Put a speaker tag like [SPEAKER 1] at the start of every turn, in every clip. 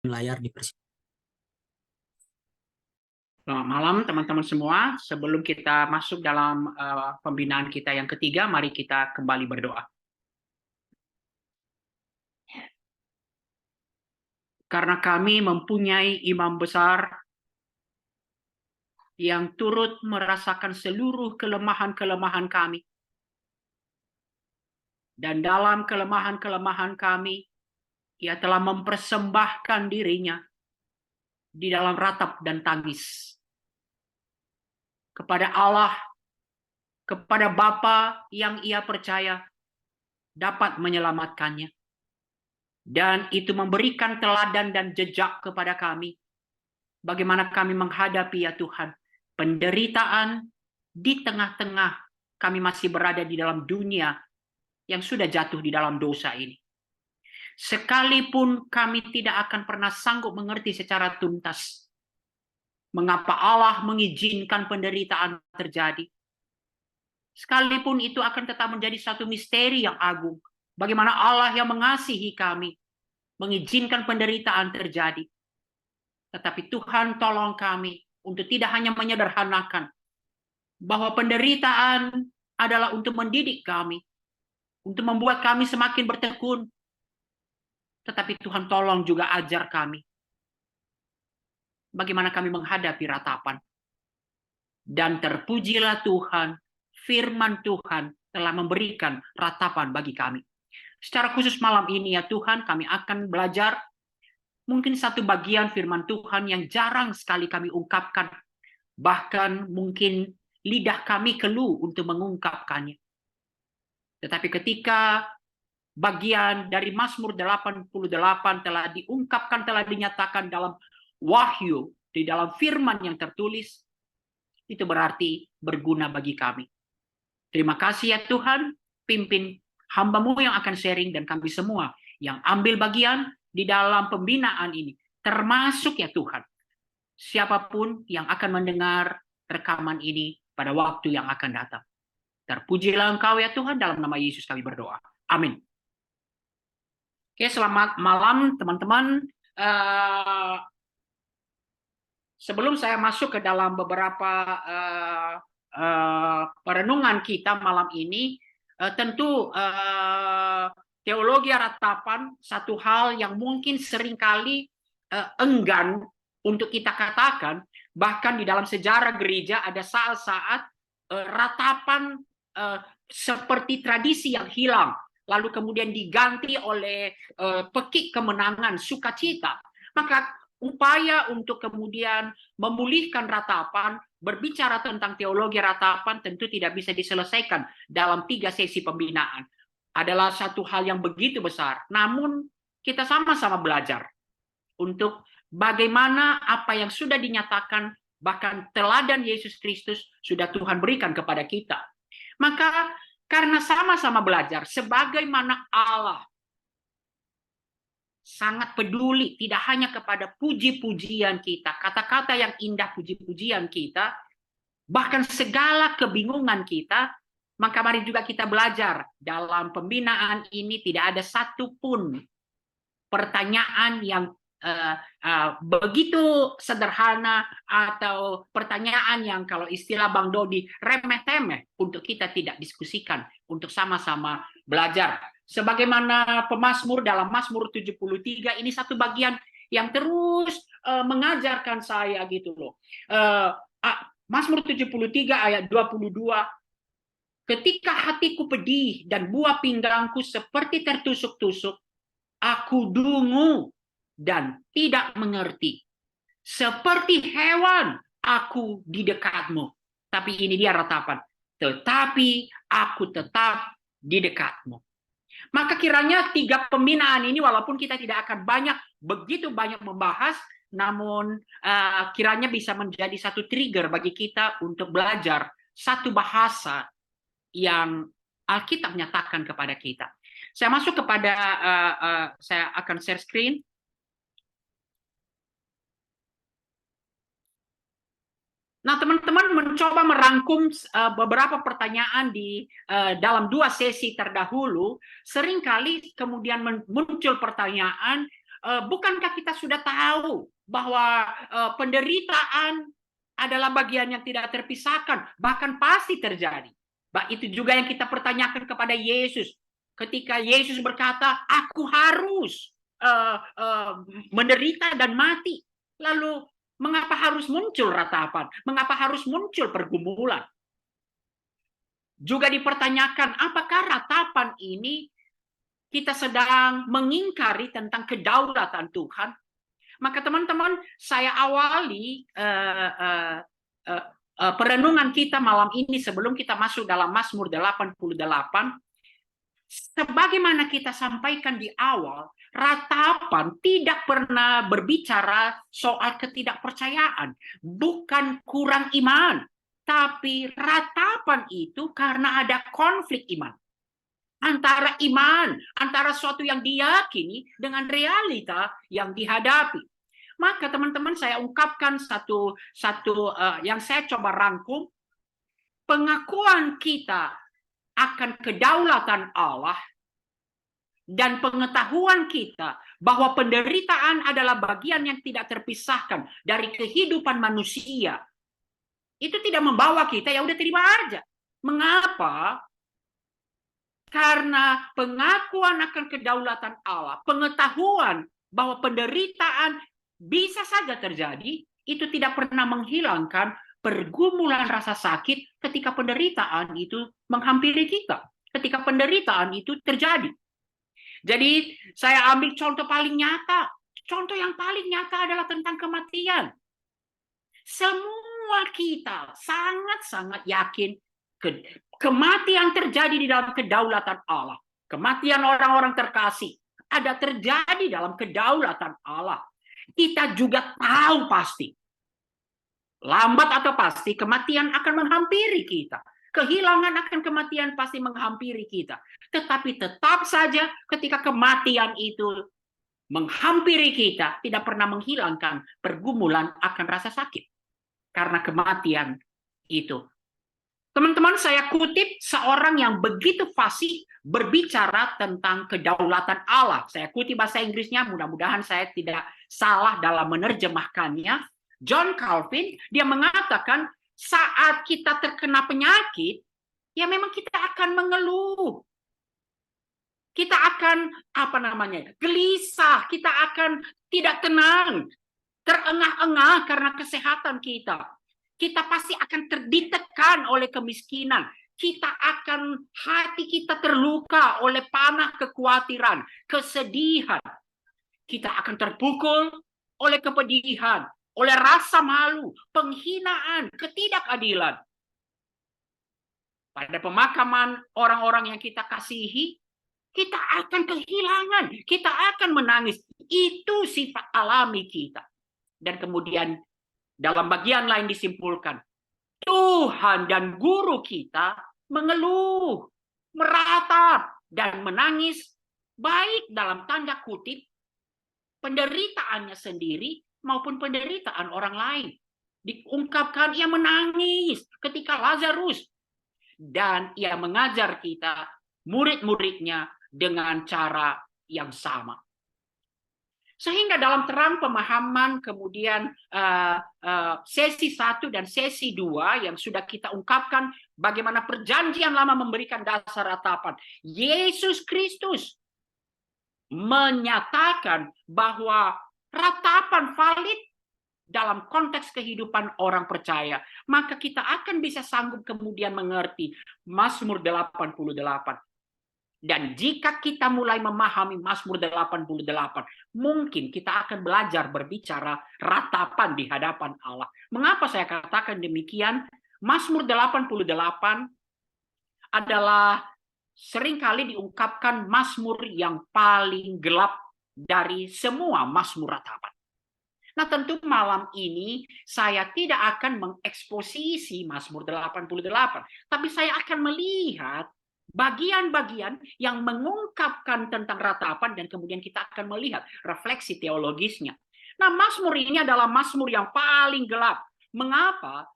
[SPEAKER 1] layar dipersiapkan.
[SPEAKER 2] Selamat malam teman-teman semua. Sebelum kita masuk dalam pembinaan kita yang ketiga, mari kita kembali berdoa. Karena kami mempunyai imam besar yang turut merasakan seluruh kelemahan-kelemahan kami. Dan dalam kelemahan-kelemahan kami, ia telah mempersembahkan dirinya di dalam ratap dan tangis. Kepada Allah, kepada Bapa yang ia percaya dapat menyelamatkannya. Dan itu memberikan teladan dan jejak kepada kami. Bagaimana kami menghadapi ya Tuhan, penderitaan di tengah-tengah kami masih berada di dalam dunia yang sudah jatuh di dalam dosa ini. Sekalipun kami tidak akan pernah sanggup mengerti secara tuntas mengapa Allah mengizinkan penderitaan terjadi. Sekalipun itu akan tetap menjadi satu misteri yang agung. Bagaimana Allah yang mengasihi kami mengizinkan penderitaan terjadi. Tetapi Tuhan tolong kami untuk tidak hanya menyederhanakan bahwa penderitaan adalah untuk mendidik kami, untuk membuat kami semakin bertekun. Tetapi Tuhan tolong juga ajar kami bagaimana kami menghadapi ratapan. Dan terpujilah Tuhan, firman Tuhan telah memberikan ratapan bagi kami. Secara khusus malam ini ya Tuhan, kami akan belajar mungkin satu bagian firman Tuhan yang jarang sekali kami ungkapkan. Bahkan mungkin lidah kami keluh untuk mengungkapkannya. Tetapi ketika bagian dari Mazmur 88 telah diungkapkan, telah dinyatakan dalam wahyu, di dalam firman yang tertulis, itu berarti berguna bagi kami. Terima kasih ya Tuhan, pimpin hamba-Mu yang akan sharing dan kami semua yang ambil bagian di dalam pembinaan ini. Termasuk ya Tuhan, siapapun yang akan mendengar rekaman ini pada waktu yang akan datang. Terpujilah Engkau ya Tuhan, dalam nama Yesus kami berdoa. Amin. Oke, selamat malam teman-teman. Sebelum saya masuk ke dalam beberapa perenungan kita malam ini, tentu teologi ratapan satu hal yang mungkin seringkali enggan untuk kita katakan. Bahkan di dalam sejarah gereja ada saat-saat ratapan seperti tradisi yang hilang, lalu kemudian diganti oleh pekik kemenangan, sukacita. Maka upaya untuk kemudian memulihkan ratapan, berbicara tentang teologi ratapan tentu tidak bisa diselesaikan dalam 3 sesi pembinaan. Adalah satu hal yang begitu besar. Namun kita sama-sama belajar untuk bagaimana apa yang sudah dinyatakan, bahkan teladan Yesus Kristus sudah Tuhan berikan kepada kita. Maka karena sama-sama belajar, sebagaimana Allah sangat peduli tidak hanya kepada puji-pujian kita, kata-kata yang indah puji-pujian kita, bahkan segala kebingungan kita, maka mari juga kita belajar dalam pembinaan ini tidak ada satupun pertanyaan yang begitu sederhana atau pertanyaan yang kalau istilah Bang Dodi remeh-temeh untuk kita tidak diskusikan, untuk sama-sama belajar. Sebagaimana pemazmur dalam Mazmur 73 ini satu bagian yang terus mengajarkan saya gitu loh. Mazmur 73 ayat 22, ketika hatiku pedih dan buah pinggangku seperti tertusuk-tusuk, aku dungu dan tidak mengerti. Seperti hewan aku di dekatmu. Tapi ini dia ratapan. Tetapi aku tetap di dekatmu. Maka kiranya 3 pembinaan ini walaupun kita tidak akan begitu banyak membahas, namun kiranya bisa menjadi satu trigger bagi kita untuk belajar satu bahasa yang Alkitab nyatakan kepada kita. Saya masuk kepada, saya akan share screen. Nah, teman-teman mencoba merangkum beberapa pertanyaan di dalam 2 sesi terdahulu. Seringkali kemudian muncul pertanyaan, bukankah kita sudah tahu bahwa penderitaan adalah bagian yang tidak terpisahkan, bahkan pasti terjadi. Itu juga yang kita pertanyakan kepada Yesus. Ketika Yesus berkata, aku harus menderita dan mati. Lalu mengapa harus muncul ratapan? Mengapa harus muncul pergumulan? Juga dipertanyakan, apakah ratapan ini kita sedang mengingkari tentang kedaulatan Tuhan? Maka teman-teman, saya awali perenungan kita malam ini sebelum kita masuk dalam Mazmur 88. Sebagaimana kita sampaikan di awal, ratapan tidak pernah berbicara soal ketidakpercayaan, bukan kurang iman, tapi ratapan itu karena ada konflik iman. Antara iman, antara sesuatu yang diyakini dengan realita yang dihadapi. Maka teman-teman, saya ungkapkan satu yang saya coba rangkum. Pengakuan kita akan kedaulatan Allah dan pengetahuan kita bahwa penderitaan adalah bagian yang tidak terpisahkan dari kehidupan manusia. Itu tidak membawa kita, ya udah terima aja. Mengapa? Karena pengakuan akan kedaulatan Allah, pengetahuan bahwa penderitaan bisa saja terjadi, itu tidak pernah menghilangkan pergumulan rasa sakit ketika penderitaan itu menghampiri kita, ketika penderitaan itu terjadi. Jadi saya ambil contoh paling nyata. Contoh yang paling nyata adalah tentang kematian. Semua kita sangat-sangat yakin kematian terjadi di dalam kedaulatan Allah. Kematian orang-orang terkasih ada terjadi dalam kedaulatan Allah. Kita juga tahu pasti, lambat atau pasti kematian akan menghampiri kita. Kehilangan akan kematian pasti menghampiri kita. Tetapi tetap saja ketika kematian itu menghampiri kita, tidak pernah menghilangkan pergumulan akan rasa sakit. Karena kematian itu. Teman-teman, saya kutip seorang yang begitu fasih berbicara tentang kedaulatan Allah. Saya kutip bahasa Inggrisnya, mudah-mudahan saya tidak salah dalam menerjemahkannya. John Calvin, dia mengatakan saat kita terkena penyakit, ya memang kita akan mengeluh. Kita akan gelisah, kita akan tidak tenang, terengah-engah karena kesehatan kita. Kita pasti akan ditekan oleh kemiskinan. Hati kita terluka oleh panah kekhawatiran, kesedihan. Kita akan terpukul oleh kepedihan, oleh rasa malu, penghinaan, ketidakadilan. Pada pemakaman orang-orang yang kita kasihi, kita akan kehilangan, kita akan menangis. Itu sifat alami kita. Dan kemudian dalam bagian lain disimpulkan, Tuhan dan guru kita mengeluh, meratap, dan menangis, baik dalam tanda kutip, penderitaannya sendiri maupun penderitaan orang lain. Diungkapkan ia menangis ketika Lazarus. Dan ia mengajar kita, murid-muridnya, dengan cara yang sama. Sehingga dalam terang pemahaman kemudian sesi 1 dan sesi 2 yang sudah kita ungkapkan bagaimana perjanjian lama memberikan dasar ratapan. Yesus Kristus menyatakan bahwa ratapan valid dalam konteks kehidupan orang percaya. Maka kita akan bisa sanggup kemudian mengerti Mazmur 88. Dan jika kita mulai memahami Mazmur 88, mungkin kita akan belajar berbicara ratapan di hadapan Allah. Mengapa saya katakan demikian? Mazmur 88 adalah seringkali diungkapkan Mazmur yang paling gelap dari semua Mazmur ratapan. Nah, tentu malam ini saya tidak akan mengeksposisi Mazmur 88, tapi saya akan melihat bagian-bagian yang mengungkapkan tentang ratapan dan kemudian kita akan melihat refleksi teologisnya. Nah, Mazmur ini adalah Mazmur yang paling gelap. Mengapa?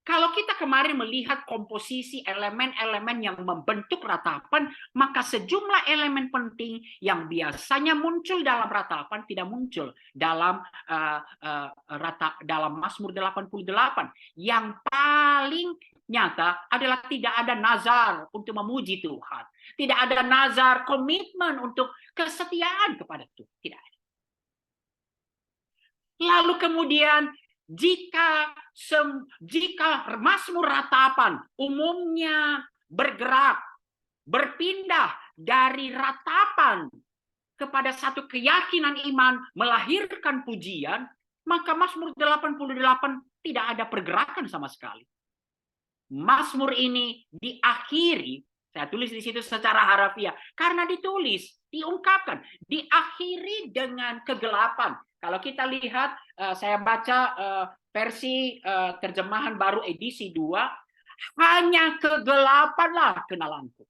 [SPEAKER 2] Kalau kita kemarin melihat komposisi elemen-elemen yang membentuk ratapan, maka sejumlah elemen penting yang biasanya muncul dalam ratapan tidak muncul dalam dalam Mazmur 88. Yang paling nyata adalah tidak ada nazar untuk memuji Tuhan. Tidak ada nazar komitmen untuk kesetiaan kepada Tuhan. Tidak ada. Lalu kemudian jika Mazmur ratapan umumnya berpindah dari ratapan kepada satu keyakinan iman melahirkan pujian, maka Mazmur 88 tidak ada pergerakan sama sekali. Mazmur ini diakhiri, saya tulis di situ secara harafiah, karena diungkapkan, diakhiri dengan kegelapan. Kalau kita lihat, saya baca versi terjemahan baru edisi 2, hanya kegelapanlah kenalanku.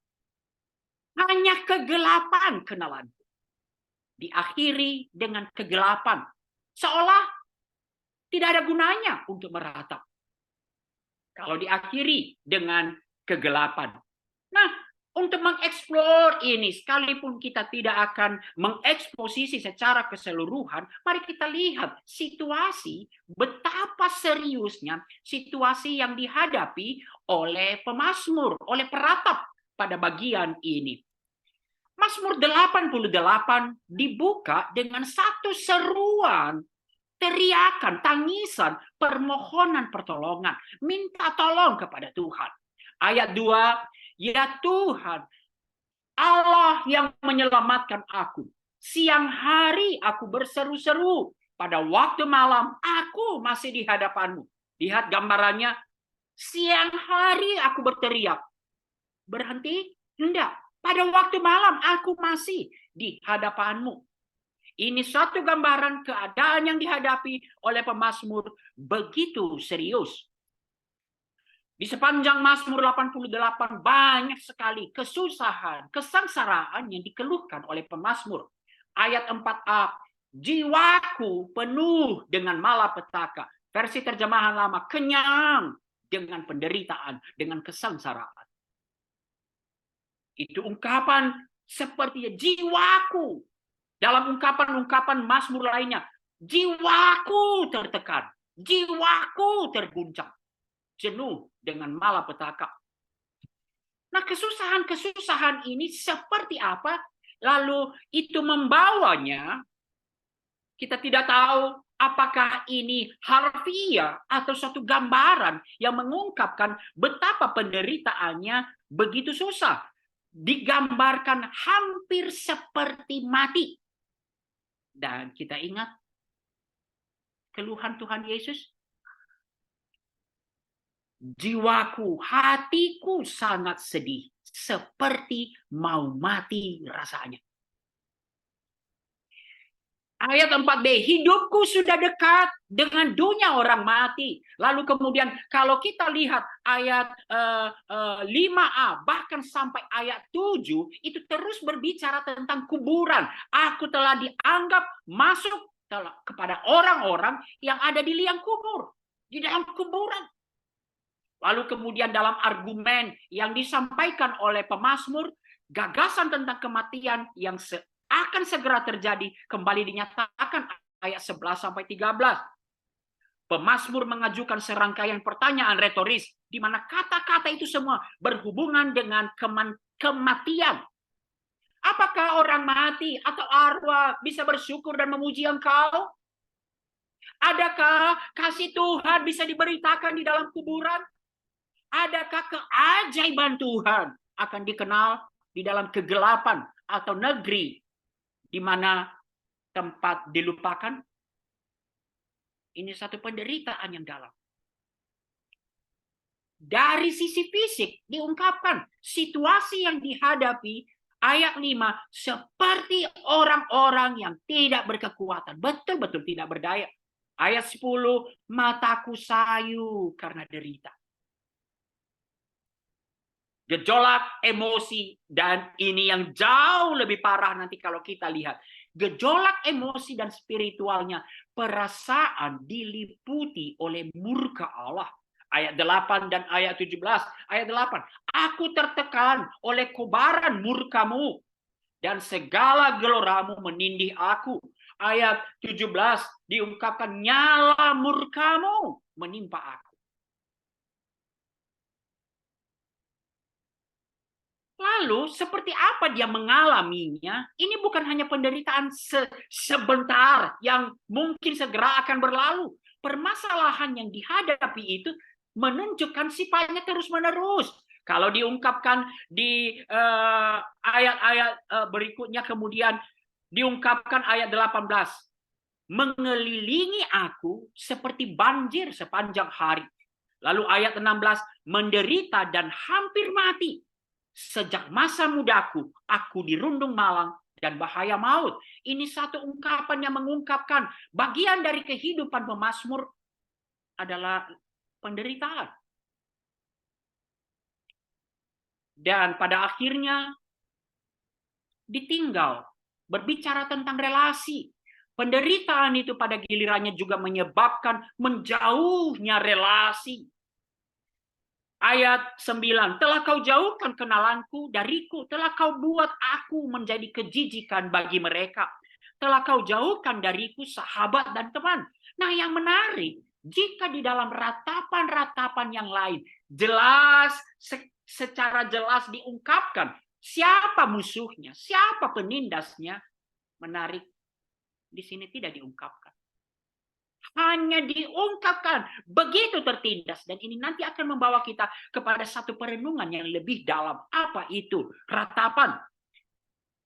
[SPEAKER 2] Hanya kegelapan kenalanku. Diakhiri dengan kegelapan. Seolah tidak ada gunanya untuk meratap. Kalau diakhiri dengan kegelapan. Nah, untuk mengeksplor ini, sekalipun kita tidak akan mengeksposisi secara keseluruhan, mari kita lihat situasi, betapa seriusnya situasi yang dihadapi oleh pemazmur, oleh peratap pada bagian ini. Mazmur 88 dibuka dengan satu seruan, teriakan, tangisan, permohonan pertolongan, minta tolong kepada Tuhan. Ayat 2, ya Tuhan, Allah yang menyelamatkan aku. Siang hari aku berseru-seru, pada waktu malam aku masih di hadapanmu. Lihat gambarannya, siang hari aku berteriak. Berhenti? Tidak. Pada waktu malam aku masih di hadapanmu. Ini suatu gambaran keadaan yang dihadapi oleh pemazmur begitu serius. Di sepanjang Mazmur 88 banyak sekali kesusahan, kesengsaraan yang dikeluhkan oleh pemazmur. Ayat 4a, jiwaku penuh dengan malapetaka. Versi terjemahan lama, kenyang dengan penderitaan, dengan kesengsaraan. Itu ungkapan seperti jiwaku. Dalam ungkapan-ungkapan Mazmur lainnya, jiwaku tertekan, jiwaku terguncang. Jenuh dengan malapetaka. Nah, kesusahan-kesusahan ini seperti apa? Lalu itu membawanya, kita tidak tahu apakah ini harfiah atau suatu gambaran yang mengungkapkan betapa penderitaannya begitu susah. Digambarkan hampir seperti mati. Dan kita ingat keluhan Tuhan Yesus. Jiwaku, hatiku sangat sedih, seperti mau mati rasanya. Ayat 4b, hidupku sudah dekat dengan dunia orang mati. Lalu kemudian kalau kita lihat ayat 5a, bahkan sampai ayat 7, itu terus berbicara tentang kuburan. Aku telah dianggap masuk kepada orang-orang yang ada di liang kubur, di dalam kuburan. Lalu kemudian dalam argumen yang disampaikan oleh pemazmur, gagasan tentang kematian yang akan segera terjadi kembali dinyatakan ayat 11-13. Pemazmur mengajukan serangkaian pertanyaan retoris di mana kata-kata itu semua berhubungan dengan kematian. Apakah orang mati atau arwah bisa bersyukur dan memuji Engkau? Adakah kasih Tuhan bisa diberitakan di dalam kuburan? Adakah keajaiban Tuhan akan dikenal di dalam kegelapan atau negeri di mana tempat dilupakan? Ini satu penderitaan yang dalam. Dari sisi fisik diungkapkan situasi yang dihadapi ayat 5 seperti orang-orang yang tidak berkekuatan, betul-betul tidak berdaya. Ayat 10, mataku sayu karena derita. Gejolak emosi, dan ini yang jauh lebih parah nanti kalau kita lihat. Gejolak emosi dan spiritualnya, perasaan diliputi oleh murka Allah. Ayat 8 dan ayat 17. Ayat 8. Aku tertekan oleh kobaran murkamu dan segala geloramu menindih aku. Ayat 17 diungkapkan nyala murkamu menimpa aku. Lalu seperti apa dia mengalaminya? Ini bukan hanya penderitaan sebentar yang mungkin segera akan berlalu. Permasalahan yang dihadapi itu menunjukkan sifatnya terus-menerus. Kalau diungkapkan di ayat-ayat berikutnya, kemudian diungkapkan ayat 18. Mengelilingi aku seperti banjir sepanjang hari. Lalu ayat 16, menderita dan hampir mati. Sejak masa mudaku, aku dirundung malang dan bahaya maut. Ini satu ungkapan yang mengungkapkan bagian dari kehidupan pemazmur adalah penderitaan. Dan pada akhirnya ditinggal. Berbicara tentang relasi. Penderitaan itu pada gilirannya juga menyebabkan menjauhnya relasi. Ayat 9, telah kau jauhkan kenalanku dariku, telah kau buat aku menjadi kejijikan bagi mereka, telah kau jauhkan dariku sahabat dan teman. Nah, yang menarik, jika di dalam ratapan-ratapan yang lain jelas, secara jelas diungkapkan siapa musuhnya, siapa penindasnya, menarik, di sini tidak diungkapkan. Hanya diungkapkan begitu tertindas, dan ini nanti akan membawa kita kepada satu perenungan yang lebih dalam. Apa itu ratapan?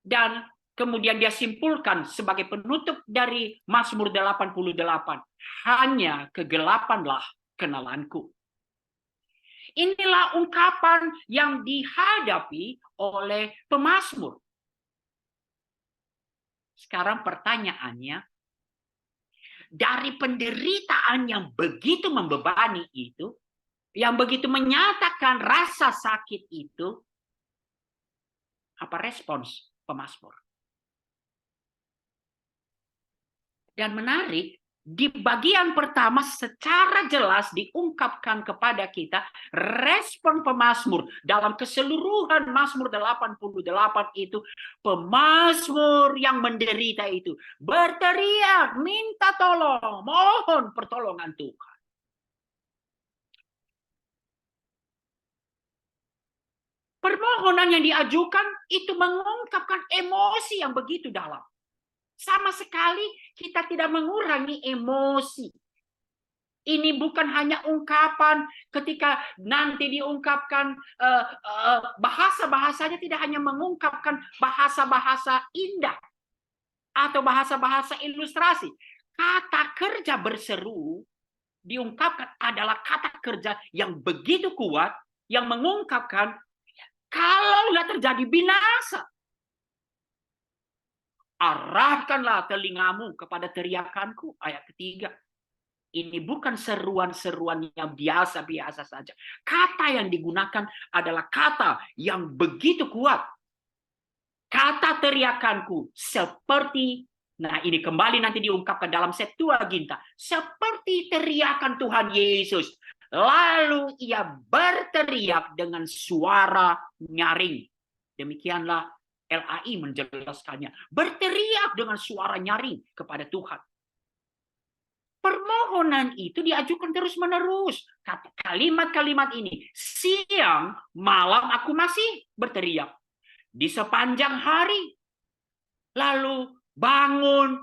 [SPEAKER 2] Dan kemudian dia simpulkan sebagai penutup dari Mazmur 88, hanya kegelapanlah kenalanku. Inilah ungkapan yang dihadapi oleh pemazmur. Sekarang pertanyaannya, dari penderitaan yang begitu membebani itu, yang begitu menyatakan rasa sakit itu, apa respons pemazmur? Dan menarik, di bagian pertama secara jelas diungkapkan kepada kita respon pemazmur dalam keseluruhan Mazmur 88 itu, pemazmur yang menderita itu berteriak minta tolong, mohon pertolongan Tuhan. Permohonan yang diajukan itu mengungkapkan emosi yang begitu dalam. Sama sekali kita tidak mengurangi emosi. Ini bukan hanya ungkapan ketika nanti diungkapkan bahasa-bahasanya, tidak hanya mengungkapkan bahasa-bahasa indah atau bahasa-bahasa ilustrasi. Kata kerja berseru diungkapkan adalah kata kerja yang begitu kuat, yang mengungkapkan kalau nggak terjadi binasa, arahkanlah telingamu kepada teriakanku. Ayat ketiga. Ini bukan seruan-seruan yang biasa-biasa saja. Kata yang digunakan adalah kata yang begitu kuat. Kata teriakanku seperti, nah ini kembali nanti diungkapkan dalam Septuaginta, seperti teriakan Tuhan Yesus. Lalu ia berteriak dengan suara nyaring. Demikianlah LAI menjelaskannya. Berteriak dengan suara nyaring kepada Tuhan. Permohonan itu diajukan terus-menerus. Kalimat-kalimat ini, siang, malam aku masih berteriak. Di sepanjang hari. Lalu bangun.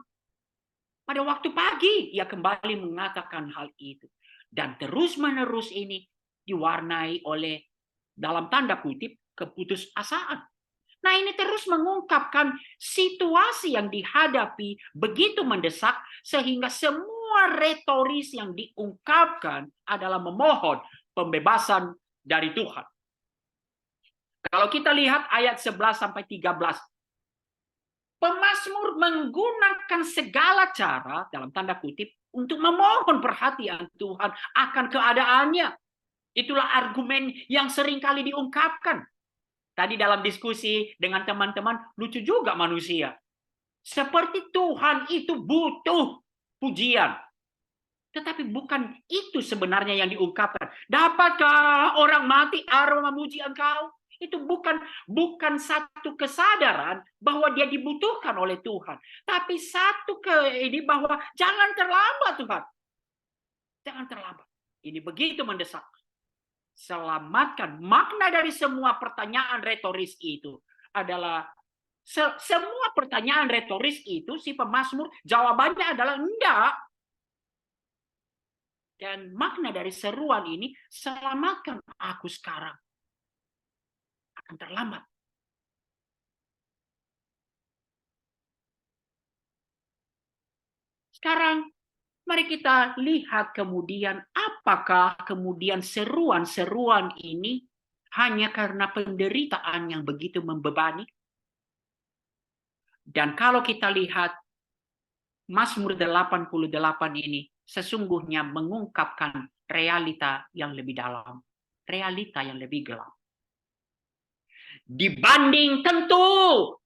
[SPEAKER 2] Pada waktu pagi, ia kembali mengatakan hal itu. Dan terus-menerus ini diwarnai oleh, dalam tanda kutip, keputusasaan. Nah, ini terus mengungkapkan situasi yang dihadapi begitu mendesak, sehingga semua retoris yang diungkapkan adalah memohon pembebasan dari Tuhan. Kalau kita lihat ayat 11-13, pemazmur menggunakan segala cara, dalam tanda kutip, untuk memohon perhatian Tuhan akan keadaannya. Itulah argumen yang seringkali diungkapkan. Tadi dalam diskusi dengan teman-teman, lucu juga manusia. Seperti Tuhan itu butuh pujian. Tetapi bukan itu sebenarnya yang diungkapkan. Dapatkah orang mati arwah memuji Engkau? Itu bukan satu kesadaran bahwa dia dibutuhkan oleh Tuhan, tapi satu ini bahwa jangan terlambat Tuhan. Jangan terlambat. Ini begitu mendesak. Selamatkan. Makna dari semua pertanyaan retoris itu adalah semua pertanyaan retoris itu si pemazmur jawabannya adalah enggak. Dan makna dari seruan ini, selamatkan aku sekarang. Akan terlambat. Sekarang, mari kita lihat kemudian apakah kemudian seruan-seruan ini hanya karena penderitaan yang begitu membebani. Dan kalau kita lihat Mazmur 88 ini sesungguhnya mengungkapkan realita yang lebih dalam, realita yang lebih gelap. Dibanding tentu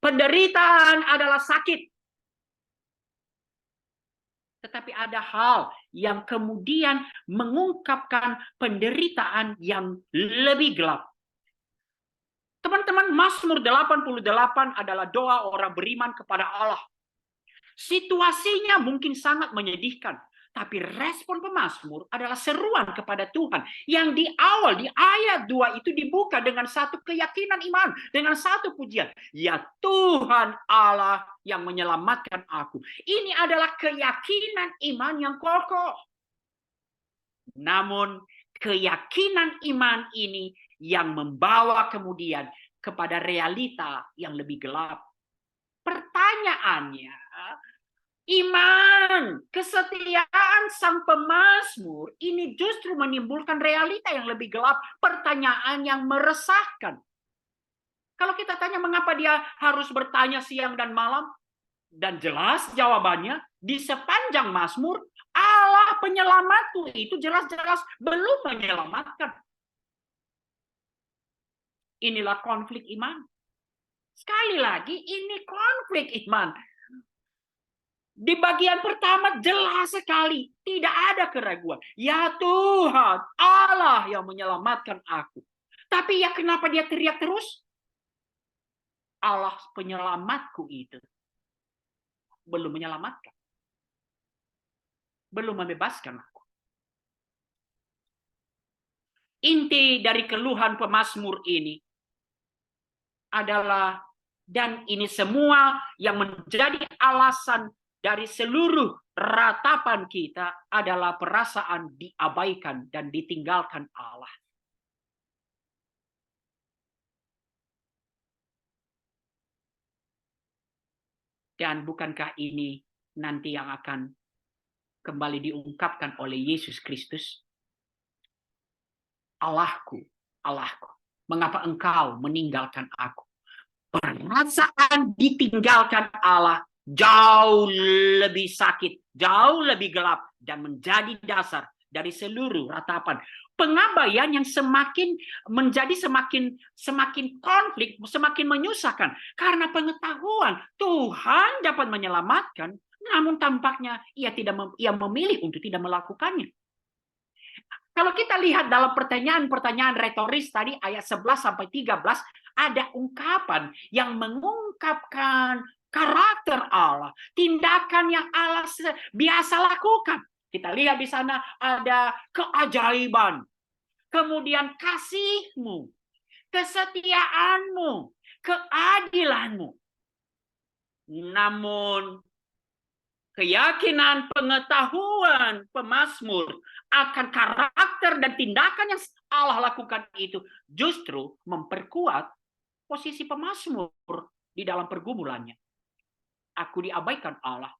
[SPEAKER 2] penderitaan adalah sakit. Tetapi ada hal yang kemudian mengungkapkan penderitaan yang lebih gelap. Teman-teman, Mazmur 88 adalah doa orang beriman kepada Allah. Situasinya mungkin sangat menyedihkan, tapi respon pemazmur adalah seruan kepada Tuhan yang di awal, di ayat 2 itu dibuka dengan satu keyakinan iman, dengan satu pujian. Ya Tuhan Allah yang menyelamatkan aku. Ini adalah keyakinan iman yang kokoh. Namun keyakinan iman ini yang membawa kemudian kepada realita yang lebih gelap. Pertanyaannya, iman, kesetiaan sang pemazmur ini justru menimbulkan realita yang lebih gelap, pertanyaan yang meresahkan. Kalau kita tanya mengapa dia harus bertanya siang dan malam, dan jelas jawabannya di sepanjang Mazmur, Allah penyelamatku itu jelas-jelas belum menyelamatkan. Inilah konflik iman. Sekali lagi, ini konflik iman. Di bagian pertama jelas sekali, tidak ada keraguan. Ya Tuhan, Allah yang menyelamatkan aku. Tapi ya kenapa dia teriak terus? Allah penyelamatku itu belum menyelamatkan. Belum membebaskan aku. Inti dari keluhan pemazmur ini adalah, dan ini semua yang menjadi alasan dari seluruh ratapan kita adalah perasaan diabaikan dan ditinggalkan Allah. Dan bukankah ini nanti yang akan kembali diungkapkan oleh Yesus Kristus? Allahku, Allahku, mengapa engkau meninggalkan aku? Perasaan ditinggalkan Allah jauh lebih sakit, jauh lebih gelap, dan menjadi dasar dari seluruh ratapan. Pengabaian yang semakin menjadi semakin konflik, semakin menyusahkan. Karena pengetahuan Tuhan dapat menyelamatkan, namun tampaknya ia memilih untuk tidak melakukannya. Kalau kita lihat dalam pertanyaan-pertanyaan retoris tadi ayat 11 sampai 13, ada ungkapan yang mengungkapkan karakter Allah, tindakan yang Allah biasa lakukan. Kita lihat di sana ada keajaiban, kemudian kasih-Mu, kesetiaan-Mu, keadilan-Mu. Namun keyakinan, pengetahuan pemazmur akan karakter dan tindakan yang Allah lakukan itu justru memperkuat posisi pemazmur di dalam pergumulannya. Aku diabaikan Allah.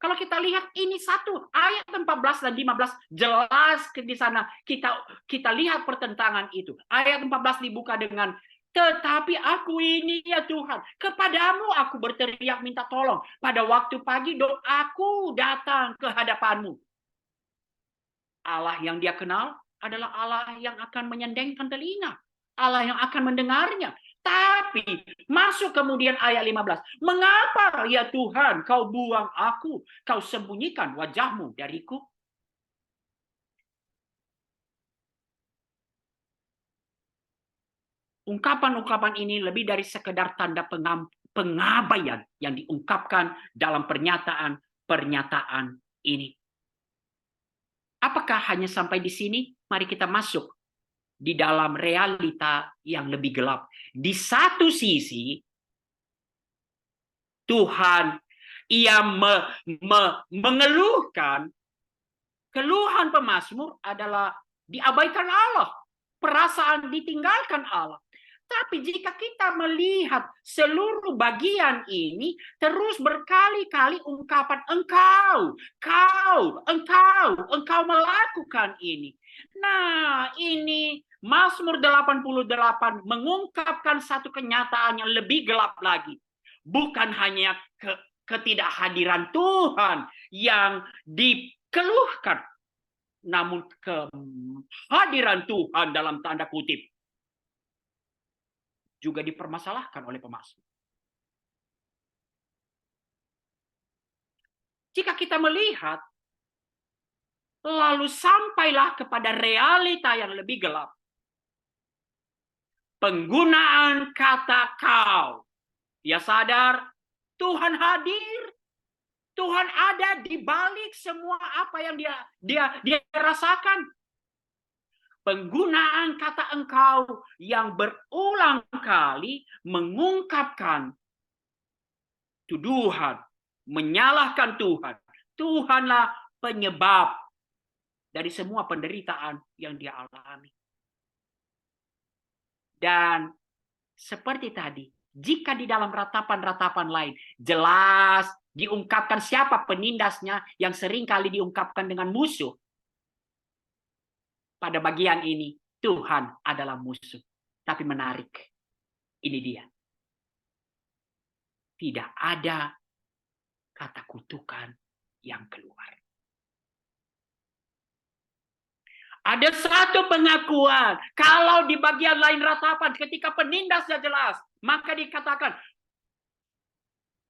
[SPEAKER 2] Kalau kita lihat ini satu ayat 14 dan 15 jelas di sana kita lihat pertentangan itu. Ayat 14 dibuka dengan tetapi aku ini ya Tuhan, kepadamu aku berteriak minta tolong. Pada waktu pagi doaku datang ke hadapan-Mu. Allah yang dia kenal adalah Allah yang akan menyendengkan telinga. Allah yang akan mendengarnya. Tapi masuk kemudian ayat 15. Mengapa ya Tuhan kau buang aku? Kau sembunyikan wajah-Mu dariku? ungkapan-ungkapan ini lebih dari sekedar tanda pengabaian yang diungkapkan dalam pernyataan ini. Apakah hanya sampai di sini? Mari kita masuk di dalam realita yang lebih gelap. Di satu sisi, Tuhan ia mengeluhkan, keluhan pemazmur adalah diabaikan Allah, perasaan ditinggalkan Allah. Tapi jika kita melihat seluruh bagian ini, terus berkali-kali ungkapan engkau melakukan ini. Nah, ini Mazmur 88 mengungkapkan satu kenyataan yang lebih gelap lagi. Bukan hanya ketidakhadiran Tuhan yang dikeluhkan, namun kehadiran Tuhan dalam tanda kutip juga dipermasalahkan oleh pemazmur. Jika kita melihat, lalu sampailah kepada realita yang lebih gelap. Penggunaan kata kau. Dia sadar Tuhan hadir. Tuhan ada di balik semua apa yang dia rasakan. Penggunaan kata engkau yang berulang kali mengungkapkan tuduhan, menyalahkan Tuhan. Tuhanlah penyebab dari semua penderitaan yang dia alami. Dan seperti tadi, jika di dalam ratapan-ratapan lain jelas diungkapkan siapa penindasnya yang seringkali diungkapkan dengan musuh, pada bagian ini Tuhan adalah musuh. Tapi menarik, ini dia. Tidak ada kata kutukan yang keluar. Ada satu pengakuan. Kalau di bagian lain ratapan, ketika penindasnya jelas, maka dikatakan,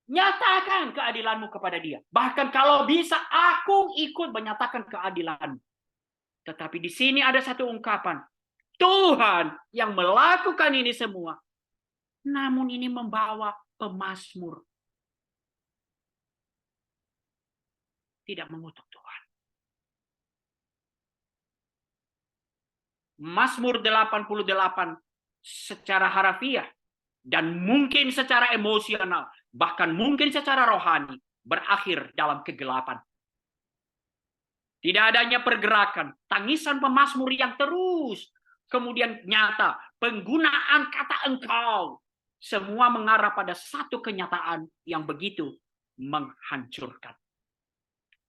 [SPEAKER 2] nyatakan keadilanmu kepada dia. Bahkan kalau bisa, aku ikut menyatakan keadilanmu. Tetapi di sini ada satu ungkapan. Tuhan yang melakukan ini semua. Namun ini membawa pemazmur tidak mengutuk Tuhan. Mazmur 88 secara harafiah dan mungkin secara emosional, bahkan mungkin secara rohani, berakhir dalam kegelapan. Tidak adanya pergerakan, tangisan pemazmur yang terus, kemudian nyata, penggunaan kata engkau, semua mengarah pada satu kenyataan yang begitu menghancurkan.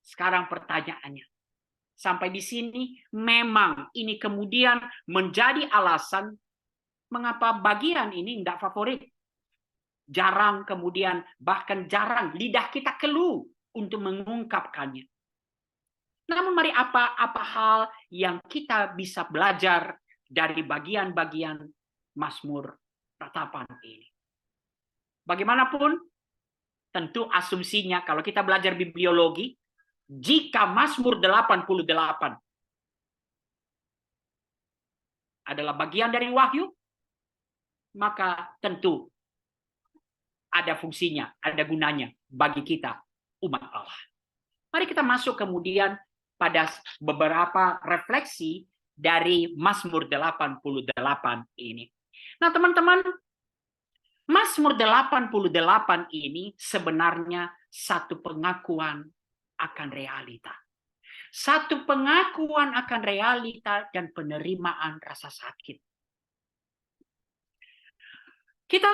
[SPEAKER 2] Sekarang pertanyaannya, sampai di sini memang ini kemudian menjadi alasan mengapa bagian ini tidak favorit. Jarang kemudian, bahkan jarang lidah kita keluh untuk mengungkapkannya. Namun mari apa hal yang kita bisa belajar dari bagian-bagian Mazmur ratapan ini. Bagaimanapun, tentu asumsinya kalau kita belajar bibliologi, jika Mazmur 88 adalah bagian dari Wahyu, maka tentu ada fungsinya, ada gunanya bagi kita, umat Allah. Mari kita masuk kemudian pada beberapa refleksi dari Mazmur 88 ini. Nah, teman-teman, Mazmur 88 ini sebenarnya satu pengakuan akan realita. Satu pengakuan akan realita dan penerimaan rasa sakit. Kita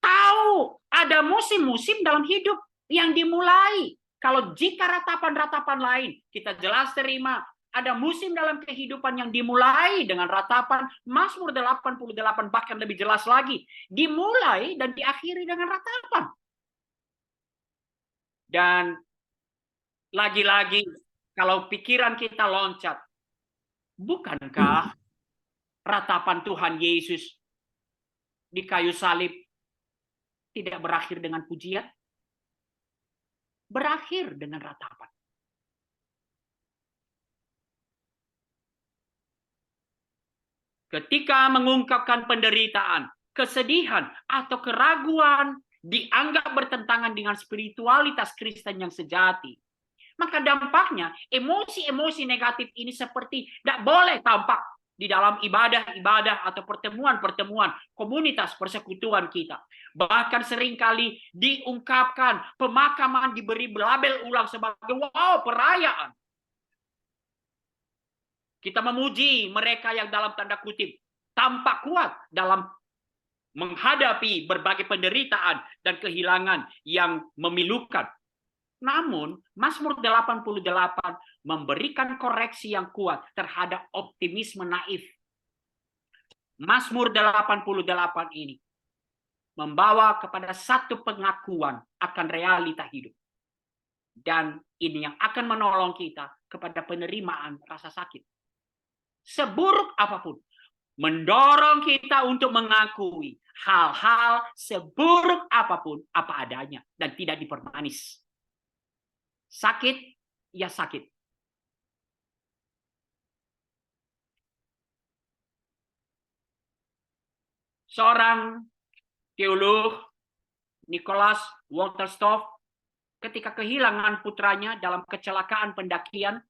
[SPEAKER 2] tahu ada musim-musim dalam hidup yang dimulai. Kalau jika ratapan-ratapan lain kita jelas terima, ada musim dalam kehidupan yang dimulai dengan ratapan. Mazmur 88 bahkan lebih jelas lagi, dimulai dan diakhiri dengan ratapan. Dan lagi-lagi kalau pikiran kita loncat, bukankah ratapan Tuhan Yesus di kayu salib tidak berakhir dengan pujian? Berakhir dengan ratapan. ketika mengungkapkan penderitaan, kesedihan, atau keraguan dianggap bertentangan dengan spiritualitas Kristen yang sejati, maka dampaknya emosi-emosi negatif ini seperti tidak boleh tampak di dalam ibadah-ibadah atau pertemuan-pertemuan komunitas persekutuan kita. Bahkan seringkali diungkapkan, pemakaman diberi label ulang sebagai wow, perayaan. Kita memuji mereka yang dalam tanda kutip tampak kuat dalam menghadapi berbagai penderitaan dan kehilangan yang memilukan. Namun, Mazmur 88 memberikan koreksi yang kuat terhadap optimisme naif. Mazmur 88 ini membawa kepada satu pengakuan akan realita hidup. Dan ini yang akan menolong kita kepada penerimaan rasa sakit. Seburuk apapun, mendorong kita untuk mengakui hal-hal seburuk apapun apa adanya dan tidak dipermanis. Sakit, ya sakit. Seorang teolog, Nicholas Wolterstorff, ketika kehilangan putranya dalam kecelakaan pendakian,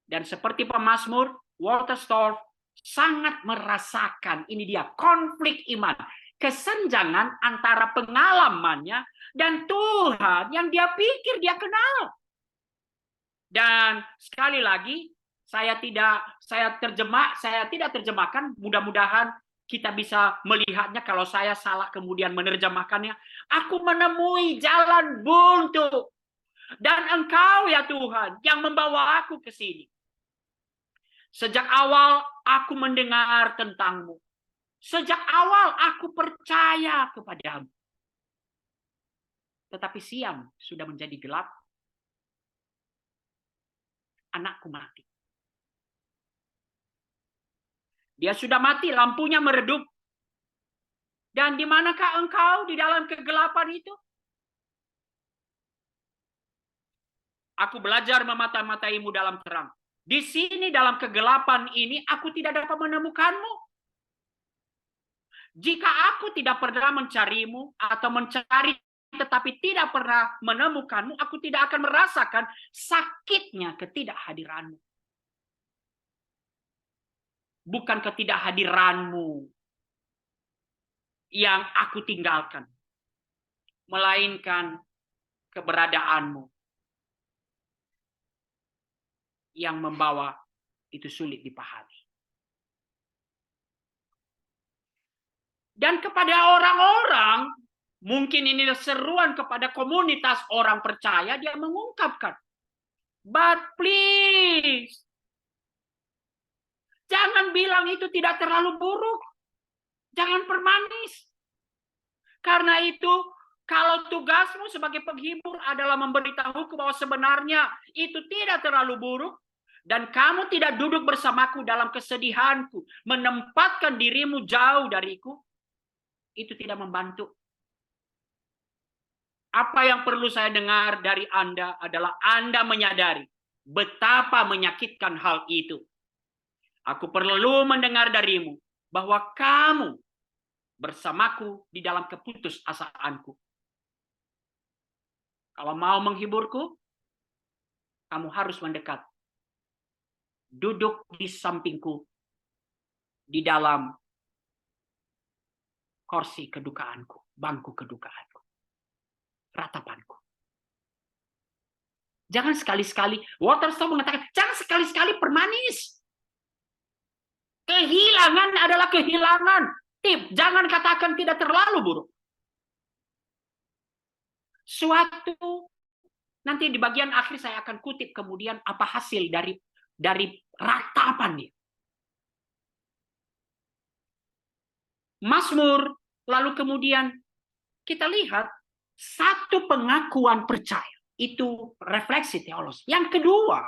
[SPEAKER 2] dan seperti pemazmur, Wolterstorff sangat merasakan, ini dia, konflik iman, kesenjangan antara pengalamannya dan Tuhan yang dia pikir dia kenal. Dan sekali lagi, saya tidak terjemahkan, mudah-mudahan kita bisa melihatnya kalau saya salah kemudian menerjemahkannya. Aku menemui jalan buntu, dan Engkau ya Tuhan yang membawa aku ke sini. Sejak awal aku mendengar tentang-Mu. Sejak awal aku percaya kepadamu. Tetapi siang sudah menjadi gelap. Anakku mati. Dia sudah mati, lampunya meredup. Dan di manakah engkau di dalam kegelapan itu? Aku belajar memata-mataimu dalam terang. Di sini dalam kegelapan ini aku tidak dapat menemukanmu. Jika aku tidak pernah mencarimu atau mencari tetapi tidak pernah menemukanmu, aku tidak akan merasakan sakitnya ketidakhadiranmu. Bukan ketidakhadiranmu yang aku tinggalkan, melainkan keberadaanmu yang membawa itu sulit dipahami. Dan kepada orang-orang, mungkin ini seruan kepada komunitas orang percaya, dia mengungkapkan, but please, jangan bilang itu tidak terlalu buruk. Jangan permanis. Karena itu, kalau tugasmu sebagai penghibur adalah memberitahuku bahwa sebenarnya itu tidak terlalu buruk, dan kamu tidak duduk bersamaku dalam kesedihanku, menempatkan dirimu jauh dariku, itu tidak membantu. Apa yang perlu saya dengar dari Anda adalah Anda menyadari betapa menyakitkan hal itu. Aku perlu mendengar darimu bahwa kamu bersamaku di dalam keputusasaanku. Kalau mau menghiburku, kamu harus mendekat. Duduk di sampingku di dalam kursi kedukaanku, bangku kedukaanku, ratapanku. Jangan sekali-sekali, Wolterstorff mengatakan, jangan sekali-sekali permanis. Kehilangan adalah kehilangan. Tip, jangan katakan tidak terlalu buruk. Suatu, nanti di bagian akhir saya akan kutip kemudian apa hasil dari ratapan dia. Mazmur, lalu kemudian kita lihat satu pengakuan percaya. Itu refleksi teologis. Yang kedua,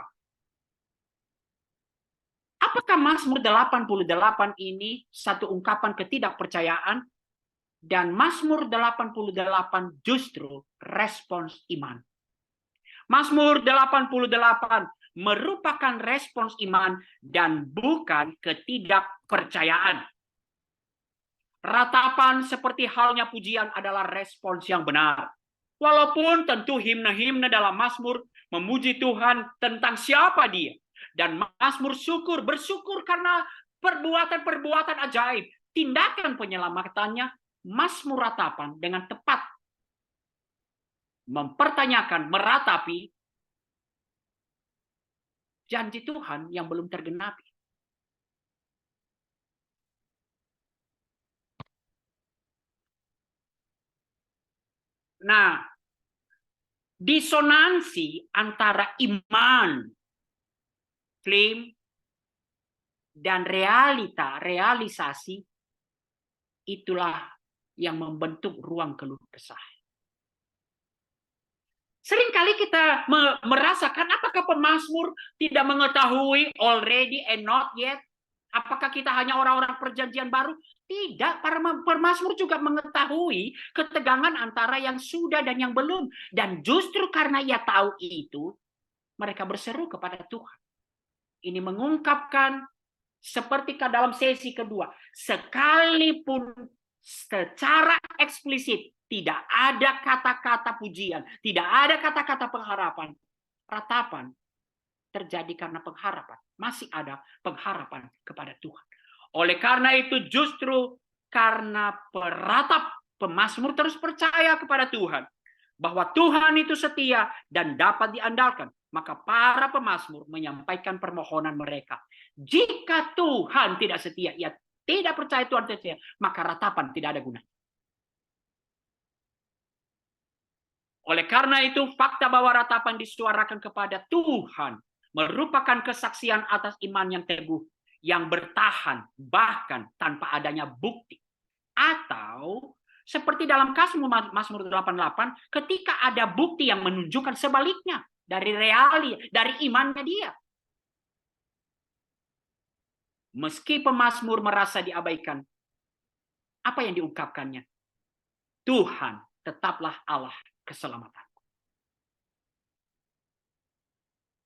[SPEAKER 2] apakah Mazmur 88 ini satu ungkapan ketidakpercayaan? Dan Mazmur 88 justru respons iman. Mazmur 88 merupakan respons iman dan bukan ketidakpercayaan. Ratapan seperti halnya pujian adalah respons yang benar. Walaupun tentu himne-himne dalam Mazmur memuji Tuhan tentang siapa Dia. Dan Mazmur bersyukur karena perbuatan-perbuatan ajaib, tindakan penyelamatannya. Mazmur ratapan dengan tepat mempertanyakan, meratapi janji Tuhan yang belum tergenapi. Nah, disonansi antara iman, klaim, dan realisasi, itulah yang membentuk ruang keluh kesah. Seringkali kita merasakan apakah pemazmur tidak mengetahui already and not yet? Apakah kita hanya orang-orang perjanjian baru? Tidak, para pemazmur juga mengetahui ketegangan antara yang sudah dan yang belum. Dan justru karena ia tahu itu, mereka berseru kepada Tuhan. Ini mengungkapkan seperti dalam sesi kedua, sekalipun secara eksplisit tidak ada kata-kata pujian, tidak ada kata-kata pengharapan, ratapan terjadi karena pengharapan. Masih ada pengharapan kepada Tuhan. Oleh karena itu justru karena peratap, pemazmur terus percaya kepada Tuhan, bahwa Tuhan itu setia dan dapat diandalkan. Maka para pemazmur menyampaikan permohonan mereka. Jika Tuhan tidak setia, ia tidak percaya Tuhan setia, maka ratapan tidak ada guna. Oleh karena itu, fakta bahwa ratapan disuarakan kepada Tuhan merupakan kesaksian atas iman yang teguh, yang bertahan, bahkan tanpa adanya bukti. Atau seperti dalam kasus Mazmur 88, ketika ada bukti yang menunjukkan sebaliknya dari imannya dia. Meski pemazmur merasa diabaikan, apa yang diungkapkannya? Tuhan tetaplah Allah keselamatan.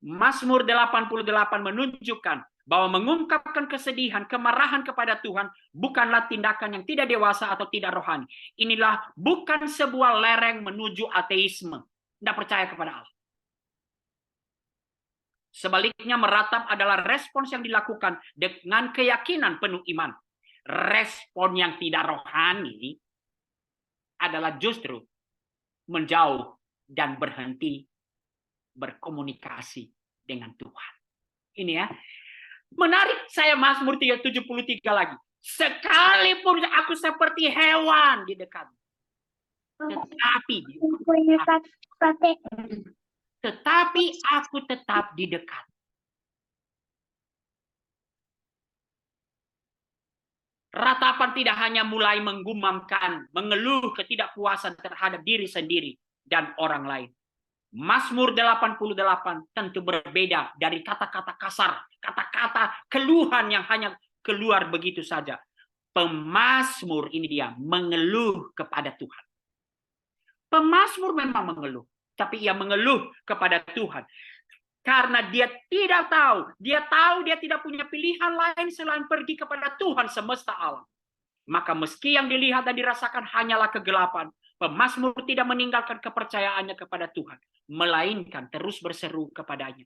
[SPEAKER 2] Mazmur 88 menunjukkan bahwa mengungkapkan kesedihan, kemarahan kepada Tuhan bukanlah tindakan yang tidak dewasa atau tidak rohani. Inilah bukan sebuah lereng menuju ateisme, tidak percaya kepada Allah. Sebaliknya, meratap adalah respons yang dilakukan dengan keyakinan penuh iman. Respon yang tidak rohani adalah justru menjauh dan berhenti berkomunikasi dengan Tuhan. Ini ya. Menarik, saya Mazmur 73 lagi. Sekalipun aku seperti hewan di dekat. Tetapi aku tetap di dekat. Ratapan tidak hanya mulai menggumamkan, mengeluh ketidakpuasan terhadap diri sendiri dan orang lain. Mazmur 88 tentu berbeda dari kata-kata kasar, kata-kata keluhan yang hanya keluar begitu saja. Pemazmur ini dia mengeluh kepada Tuhan. Pemazmur memang mengeluh, tapi ia mengeluh kepada Tuhan. Karena dia tidak tahu, dia tidak punya pilihan lain selain pergi kepada Tuhan semesta alam. Maka meski yang dilihat dan dirasakan hanyalah kegelapan, pemazmur tidak meninggalkan kepercayaannya kepada Tuhan, melainkan terus berseru kepadanya.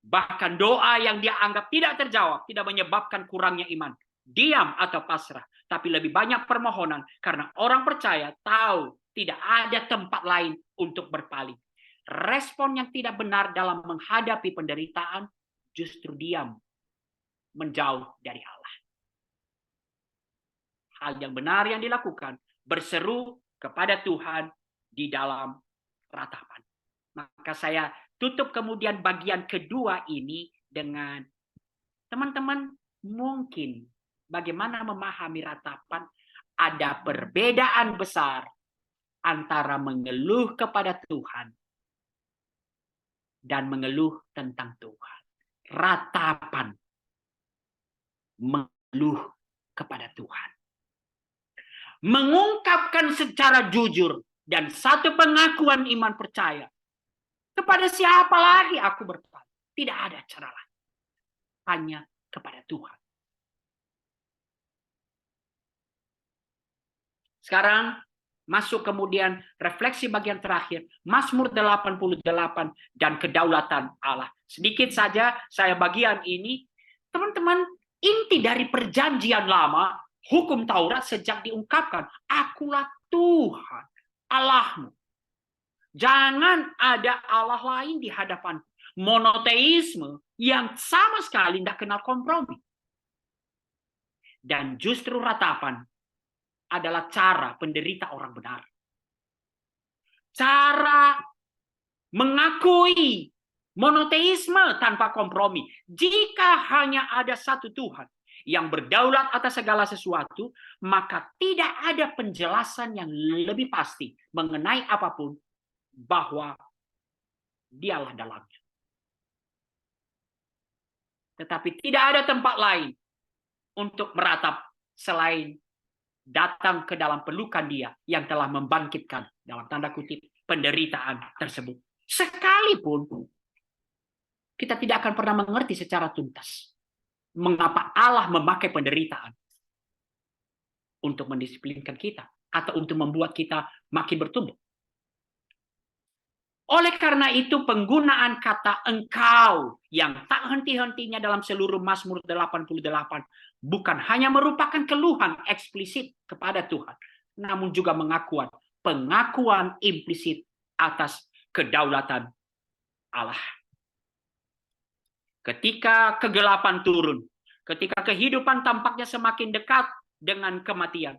[SPEAKER 2] Bahkan doa yang dia anggap tidak terjawab tidak menyebabkan kurangnya iman, diam atau pasrah, tapi lebih banyak permohonan karena orang percaya tahu tidak ada tempat lain untuk berpaling. Respon yang tidak benar dalam menghadapi penderitaan justru diam, menjauh dari Allah. Hal yang benar yang dilakukan berseru kepada Tuhan di dalam ratapan. Maka saya tutup kemudian bagian kedua ini dengan teman-teman mungkin bagaimana memahami ratapan. Ada perbedaan besar antara mengeluh kepada Tuhan dan mengeluh tentang Tuhan. Ratapan mengeluh kepada Tuhan, mengungkapkan secara jujur dan satu pengakuan iman percaya Kepada siapa lagi aku berpaling? Tidak ada cara lain. Hanya kepada Tuhan. Sekarang masuk kemudian refleksi bagian terakhir. Mazmur 88 dan kedaulatan Allah. Sedikit saja saya bagian ini. Teman-teman, inti dari perjanjian lama, hukum Taurat sejak diungkapkan. Akulah Tuhan, Allahmu. Jangan ada Allah lain di hadapan. Monoteisme yang sama sekali tidak kenal kompromi. Dan justru ratapan adalah cara penderita orang benar. Cara mengakui monoteisme tanpa kompromi. Jika hanya ada satu Tuhan yang berdaulat atas segala sesuatu, maka tidak ada penjelasan yang lebih pasti mengenai apapun bahwa dialah dalamnya. Tetapi tidak ada tempat lain untuk meratap selain datang ke dalam pelukan Dia yang telah membangkitkan, dalam tanda kutip, penderitaan tersebut. Sekalipun kita tidak akan pernah mengerti secara tuntas mengapa Allah memakai penderitaan untuk mendisiplinkan kita atau untuk membuat kita makin bertumbuh. Oleh karena itu penggunaan kata engkau yang tak henti-hentinya dalam seluruh Mazmur 88 bukan hanya merupakan keluhan eksplisit kepada Tuhan, namun juga pengakuan implisit atas kedaulatan Allah. Ketika kegelapan turun, ketika kehidupan tampaknya semakin dekat dengan kematian,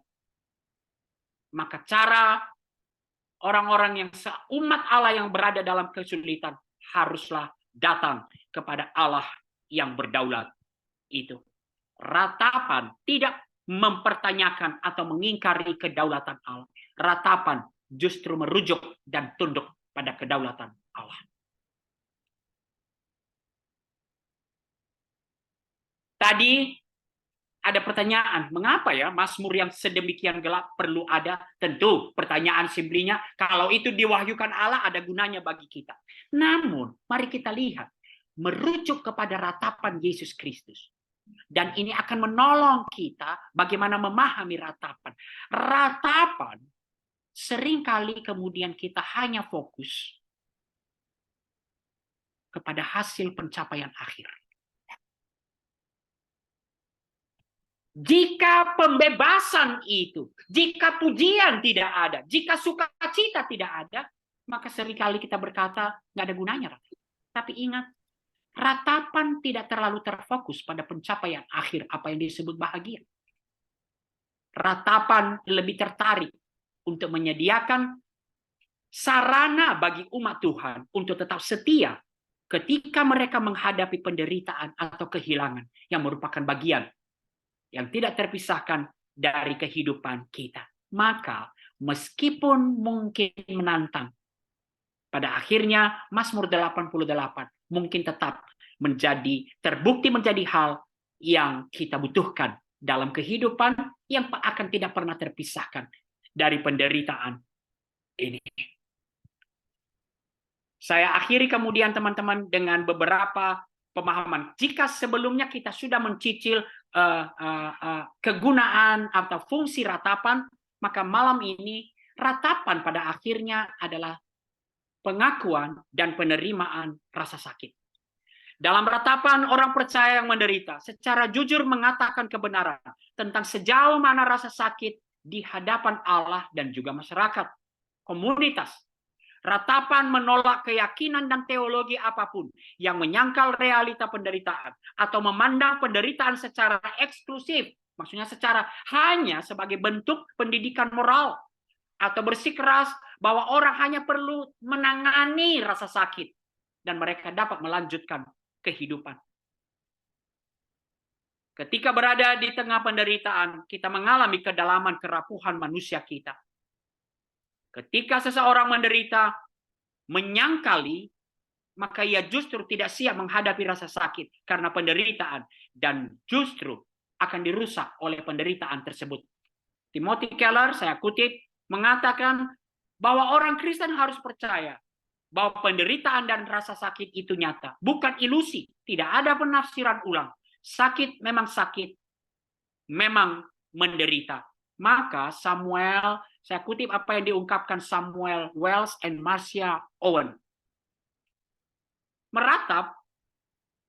[SPEAKER 2] maka cara orang-orang yang seumat Allah yang berada dalam kesulitan haruslah datang kepada Allah yang berdaulat itu. Ratapan tidak mempertanyakan atau mengingkari kedaulatan Allah. Ratapan justru merujuk dan tunduk pada kedaulatan Allah. Tadi ada pertanyaan, mengapa ya Mazmur yang sedemikian gelap perlu ada? Tentu pertanyaan simplinya, kalau itu diwahyukan Allah ada gunanya bagi kita. Namun, mari kita lihat, merujuk kepada ratapan Yesus Kristus. Dan ini akan menolong kita bagaimana memahami ratapan. Ratapan seringkali kemudian kita hanya fokus kepada hasil pencapaian akhir. Jika pembebasan itu, jika pujian tidak ada, jika sukacita tidak ada, maka seringkali kita berkata, nggak ada gunanya. Tapi ingat, ratapan tidak terlalu terfokus pada pencapaian akhir, apa yang disebut bahagia. Ratapan lebih tertarik untuk menyediakan sarana bagi umat Tuhan untuk tetap setia ketika mereka menghadapi penderitaan atau kehilangan yang merupakan bagian yang tidak terpisahkan dari kehidupan kita. Maka meskipun mungkin menantang, pada akhirnya Mazmur 88 mungkin tetap terbukti menjadi hal yang kita butuhkan dalam kehidupan yang akan tidak pernah terpisahkan dari penderitaan ini. Saya akhiri kemudian teman-teman dengan beberapa pemahaman. Jika sebelumnya kita sudah mencicil kegunaan atau fungsi ratapan, maka malam ini ratapan pada akhirnya adalah pengakuan dan penerimaan rasa sakit. Dalam ratapan, orang percaya yang menderita secara jujur mengatakan kebenaran tentang sejauh mana rasa sakit di hadapan Allah dan juga masyarakat, komunitas. Ratapan menolak keyakinan dan teologi apapun yang menyangkal realita penderitaan atau memandang penderitaan secara eksklusif, maksudnya secara hanya sebagai bentuk pendidikan moral, atau bersikeras bahwa orang hanya perlu menangani rasa sakit dan mereka dapat melanjutkan kehidupan. Ketika berada di tengah penderitaan, kita mengalami kedalaman kerapuhan manusia kita. Ketika seseorang menderita, menyangkali, maka ia justru tidak siap menghadapi rasa sakit karena penderitaan dan justru akan dirusak oleh penderitaan tersebut. Timothy Keller, saya kutip, mengatakan bahwa orang Kristen harus percaya bahwa penderitaan dan rasa sakit itu nyata, bukan ilusi, tidak ada penafsiran ulang. Sakit, memang menderita. Maka Samuel, saya kutip apa yang diungkapkan Samuel Wells and Marcia Owen. Meratap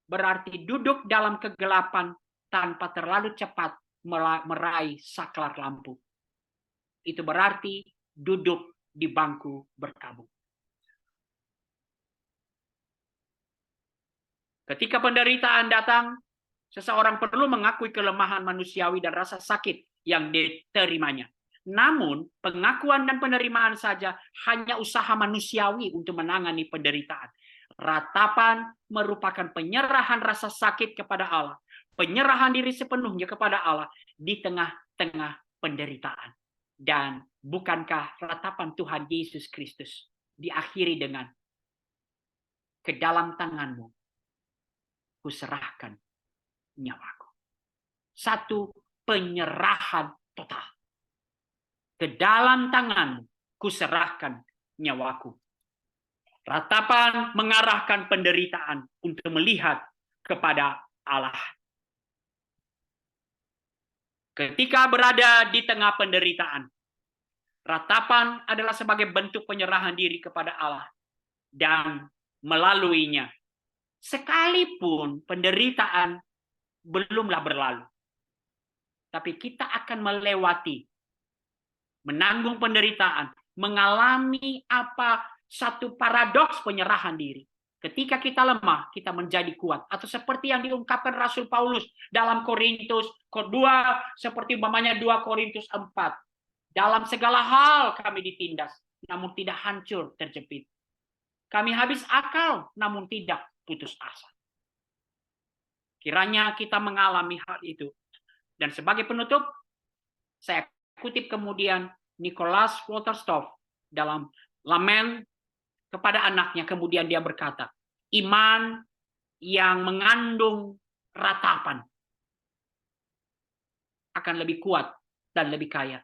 [SPEAKER 2] berarti duduk dalam kegelapan tanpa terlalu cepat meraih saklar lampu. Itu berarti duduk di bangku berkabut. Ketika penderitaan datang, seseorang perlu mengakui kelemahan manusiawi dan rasa sakit yang diterimanya. Namun, pengakuan dan penerimaan saja hanya usaha manusiawi untuk menangani penderitaan. Ratapan merupakan penyerahan rasa sakit kepada Allah, penyerahan diri sepenuhnya kepada Allah di tengah-tengah penderitaan. Dan bukankah ratapan Tuhan Yesus Kristus diakhiri dengan ke dalam tanganmu kuserahkan nyawaku. Satu penyerahan total. Ke dalam tanganmu kuserahkan nyawaku. Ratapan mengarahkan penderitaan untuk melihat kepada Allah. Ketika berada di tengah penderitaan, ratapan adalah sebagai bentuk penyerahan diri kepada Allah. Dan melaluinya, sekalipun penderitaan belumlah berlalu, tapi kita akan melewati, menanggung penderitaan, mengalami satu paradoks penyerahan diri. Ketika kita lemah, kita menjadi kuat. Atau seperti yang diungkapkan Rasul Paulus dalam Korintus kedua, seperti umpamanya 2 Korintus 4. Dalam segala hal kami ditindas, namun tidak hancur terjepit. Kami habis akal, namun tidak putus asa. Kiranya kita mengalami hal itu. Dan sebagai penutup, saya kutip kemudian Nicholas Wolterstorff dalam Lamen kepada anaknya. Kemudian dia berkata, iman yang mengandung ratapan akan lebih kuat dan lebih kaya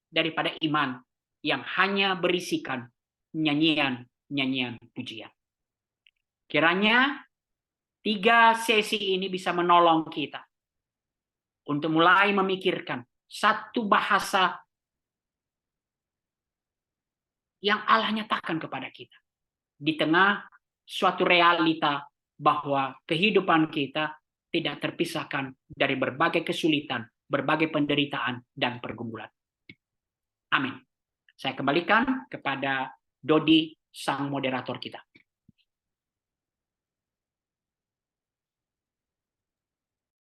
[SPEAKER 2] daripada iman yang hanya berisikan nyanyian pujian. Kiranya 3 sesi ini bisa menolong kita untuk mulai memikirkan satu bahasa yang Allah nyatakan kepada kita di tengah suatu realita bahwa kehidupan kita tidak terpisahkan dari berbagai kesulitan, berbagai penderitaan dan pergumulan. Amin. Saya kembalikan kepada Dodi, sang moderator kita.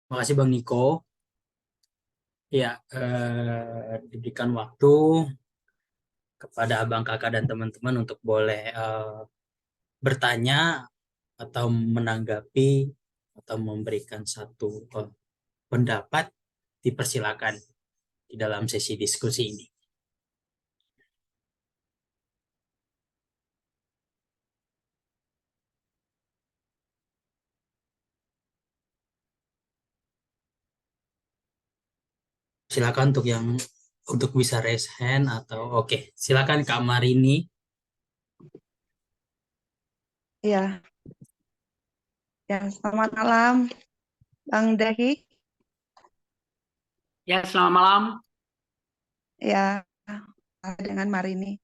[SPEAKER 1] Terima kasih Bang Niko. Ya, diberikan waktu kepada Abang Kakak dan teman-teman untuk boleh bertanya atau menanggapi atau memberikan satu pendapat, dipersilakan di dalam sesi diskusi ini. Silakan untuk bisa raise hand atau oke. Silakan Kak Marini.
[SPEAKER 3] Ya. Ya, selamat malam Bang Dahi.
[SPEAKER 2] Ya, selamat malam.
[SPEAKER 3] Ya, dengan Marini.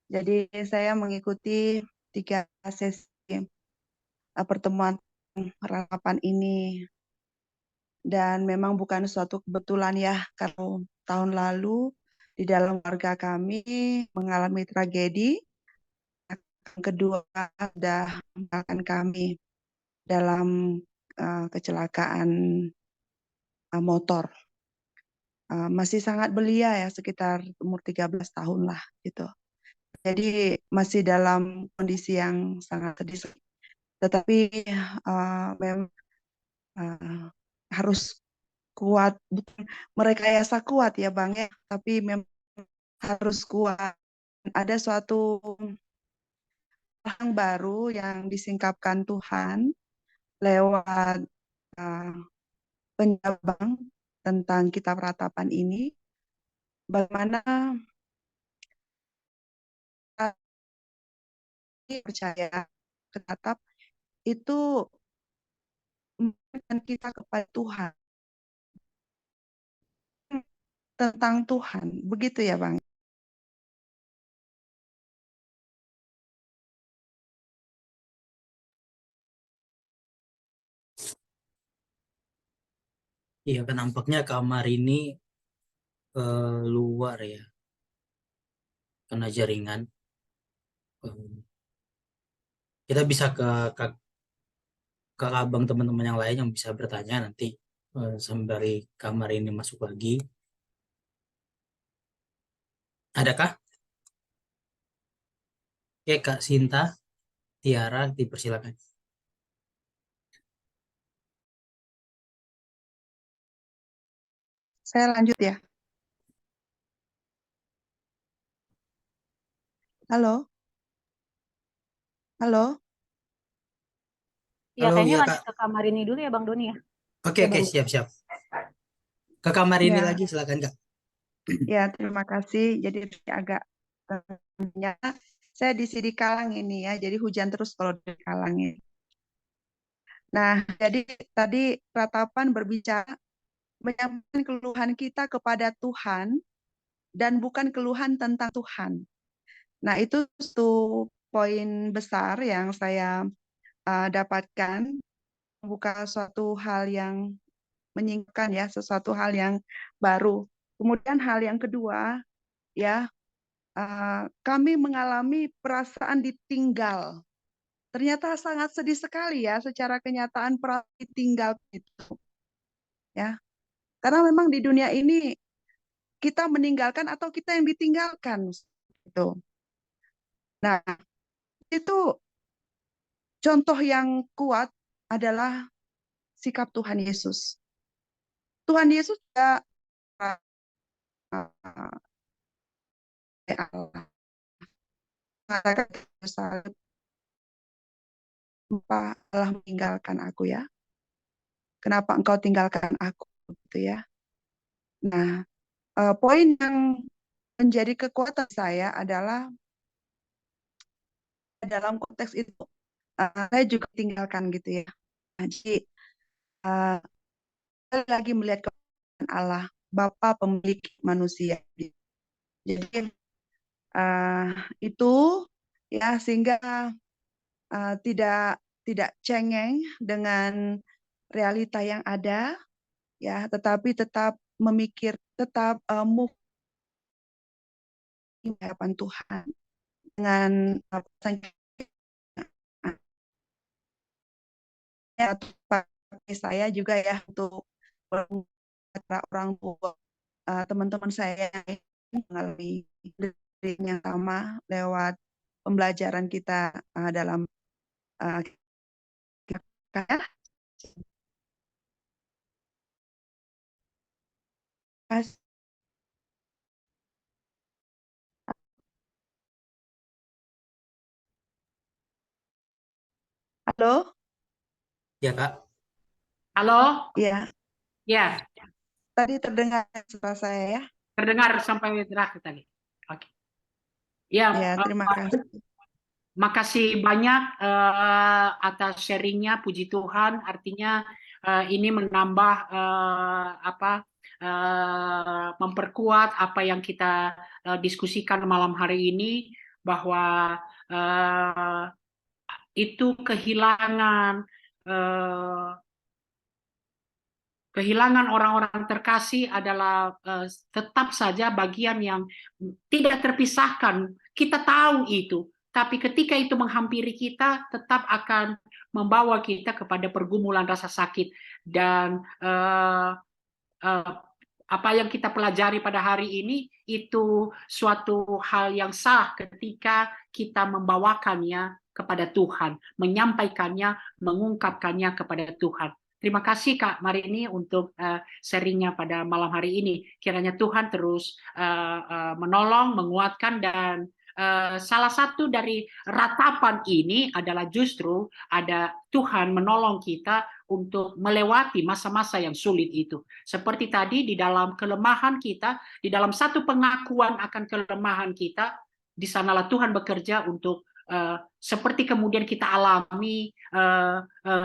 [SPEAKER 3] Jadi saya mengikuti 3 sesi pertemuan ratapan ini. Dan memang bukan suatu kebetulan ya, kalau tahun lalu di dalam keluarga kami mengalami tragedi. Yang kedua sudah meninggalkan kami dalam kecelakaan motor. Masih sangat belia ya, sekitar umur 13 tahun lah gitu. Jadi masih dalam kondisi yang sangat sedih. Tetapi memang harus kuat, bukan merekayasa kuat ya Bang ya, tapi memang harus kuat. Ada suatu hal baru yang disingkapkan Tuhan lewat penjabang tentang kitab ratapan ini, bagaimana percaya tetap itu mengingatkan kita kepada Tuhan, tentang Tuhan. Begitu ya, Bang?
[SPEAKER 1] Iya kan nampaknya kamar ini luar ya, kena jaringan. Eh, kita bisa ke, ke abang teman-teman yang lain yang bisa bertanya nanti sembari kamar ini masuk lagi. Adakah? Oke, Kak Sinta, Tiara, dipersilakan.
[SPEAKER 3] Saya lanjut ya. Halo? Halo?
[SPEAKER 4] Ya,
[SPEAKER 1] Halo,
[SPEAKER 4] kayaknya
[SPEAKER 1] ya
[SPEAKER 4] lanjut
[SPEAKER 1] Kak.
[SPEAKER 4] ke kamar ini dulu ya, Bang Doni ya.
[SPEAKER 1] Oke,
[SPEAKER 4] Ya,
[SPEAKER 1] oke,
[SPEAKER 4] Bang.
[SPEAKER 1] siap-siap. Ke kamar ini
[SPEAKER 3] Ya,
[SPEAKER 1] lagi, silakan Kak.
[SPEAKER 3] ya, terima kasih. Jadi agak saya di sini Kalang ini ya, jadi hujan terus kalau di Kalang ini. Nah, jadi tadi ratapan berbicara menyampaikan keluhan kita kepada Tuhan dan bukan keluhan tentang Tuhan. Nah, itu satu poin besar yang saya dapatkan, bukan suatu hal yang menyingkirkan ya, sesuatu hal yang baru. Kemudian hal yang kedua ya, kami mengalami perasaan ditinggal. Ternyata sangat sedih sekali ya secara kenyataan perasaan ditinggal itu ya. Karena memang di dunia ini kita meninggalkan atau kita yang ditinggalkan itu. Nah, itu contoh yang kuat adalah sikap Tuhan Yesus. Tuhan Yesus juga Allah mengatakan kenapa Allah meninggalkan aku ya? Kenapa engkau tinggalkan aku gitu ya? Nah, poin yang menjadi kekuatan saya adalah dalam konteks itu saya juga tinggalkan gitu ya. Nah, jadi saya lagi melihat kebenaran Allah, Bapa pemilik manusia. Jadi itu ya sehingga tidak cengeng dengan realita yang ada ya, tetapi tetap memikir, tetap move di hadapan Tuhan dengan pakai saya juga ya untuk para orang tua teman-teman saya yang mengalami yang sama lewat pembelajaran kita dalam halo
[SPEAKER 1] Ya Kak.
[SPEAKER 2] Halo,
[SPEAKER 3] ya
[SPEAKER 2] ya,
[SPEAKER 3] tadi terdengar suara saya ya.
[SPEAKER 2] terdengar sampai terakhir tadi. Oke. Ya,
[SPEAKER 3] Ya, terima kasih.
[SPEAKER 2] makasih banyak atas sharingnya, puji Tuhan. Artinya ini menambah memperkuat apa yang kita diskusikan malam hari ini, bahwa itu kehilangan orang-orang terkasih adalah tetap saja bagian yang tidak terpisahkan. Kita tahu itu, tapi ketika itu menghampiri kita, tetap akan membawa kita kepada pergumulan rasa sakit. Dan apa yang kita pelajari pada hari ini itu suatu hal yang sah ketika kita membawakannya kepada Tuhan, menyampaikannya, mengungkapkannya kepada Tuhan. Terima kasih Kak Marini untuk sharingnya pada malam hari ini. Kiranya Tuhan terus menolong, menguatkan, dan salah satu dari ratapan ini adalah justru ada Tuhan menolong kita untuk melewati masa-masa yang sulit itu. Seperti tadi di dalam kelemahan kita, di dalam satu pengakuan akan kelemahan kita, di sanalah Tuhan bekerja untuk seperti kemudian kita alami,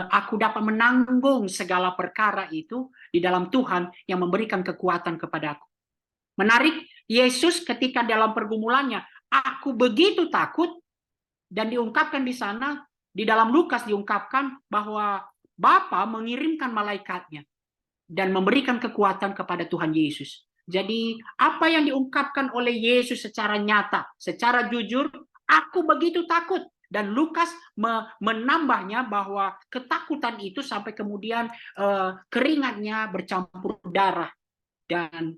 [SPEAKER 2] aku dapat menanggung segala perkara itu di dalam Tuhan yang memberikan kekuatan kepadaku. Menarik, Yesus ketika dalam pergumulannya, aku begitu takut, dan diungkapkan di sana, di dalam Lukas diungkapkan bahwa Bapa mengirimkan malaikatnya dan memberikan kekuatan kepada Tuhan Yesus. Jadi apa yang diungkapkan oleh Yesus secara nyata, secara jujur, aku begitu takut. Dan Lukas menambahnya bahwa ketakutan itu sampai kemudian keringatnya bercampur darah. Dan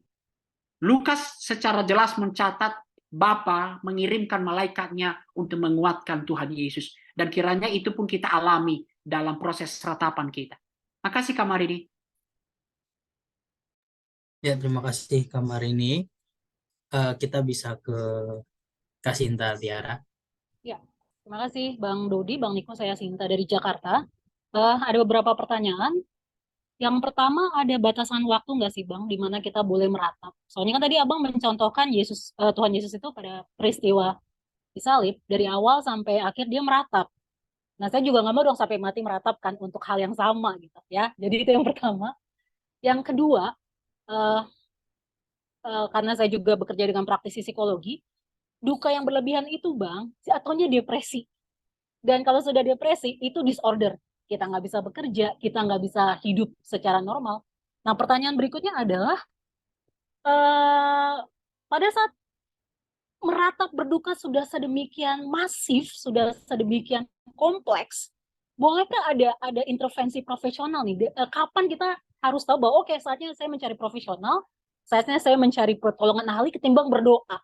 [SPEAKER 2] Lukas secara jelas mencatat Bapa mengirimkan malaikatnya untuk menguatkan Tuhan Yesus. Dan kiranya itu pun kita alami dalam proses ratapan kita. Makasih Kak Marini.
[SPEAKER 1] Ya, terima kasih Kak Marini. Kita bisa ke Kak Sinta Tiara.
[SPEAKER 4] Ya, terima kasih Bang Dodi, Bang Niko, saya Sinta dari Jakarta. Ada beberapa pertanyaan. Yang pertama, ada batasan waktu nggak sih Bang, di mana kita boleh meratap? Soalnya kan tadi Abang mencontohkan Tuhan Yesus itu pada peristiwa disalib, dari awal sampai akhir dia meratap. Nah, saya juga nggak mau dong sampai mati meratap kan untuk hal yang sama gitu ya. Jadi itu yang pertama. Yang kedua, eh, karena saya juga bekerja dengan praktisi psikologi, duka yang berlebihan itu Bang, jatuhnya depresi. Dan kalau sudah depresi, itu disorder. Kita nggak bisa bekerja, kita nggak bisa hidup secara normal. Nah, pertanyaan berikutnya adalah, pada saat meratap berduka sudah sedemikian masif, sudah sedemikian kompleks, bolehkah ada intervensi profesional nih? Kapan kita harus tahu bahwa oke, saatnya saya mencari profesional, saatnya saya mencari pertolongan ahli ketimbang berdoa.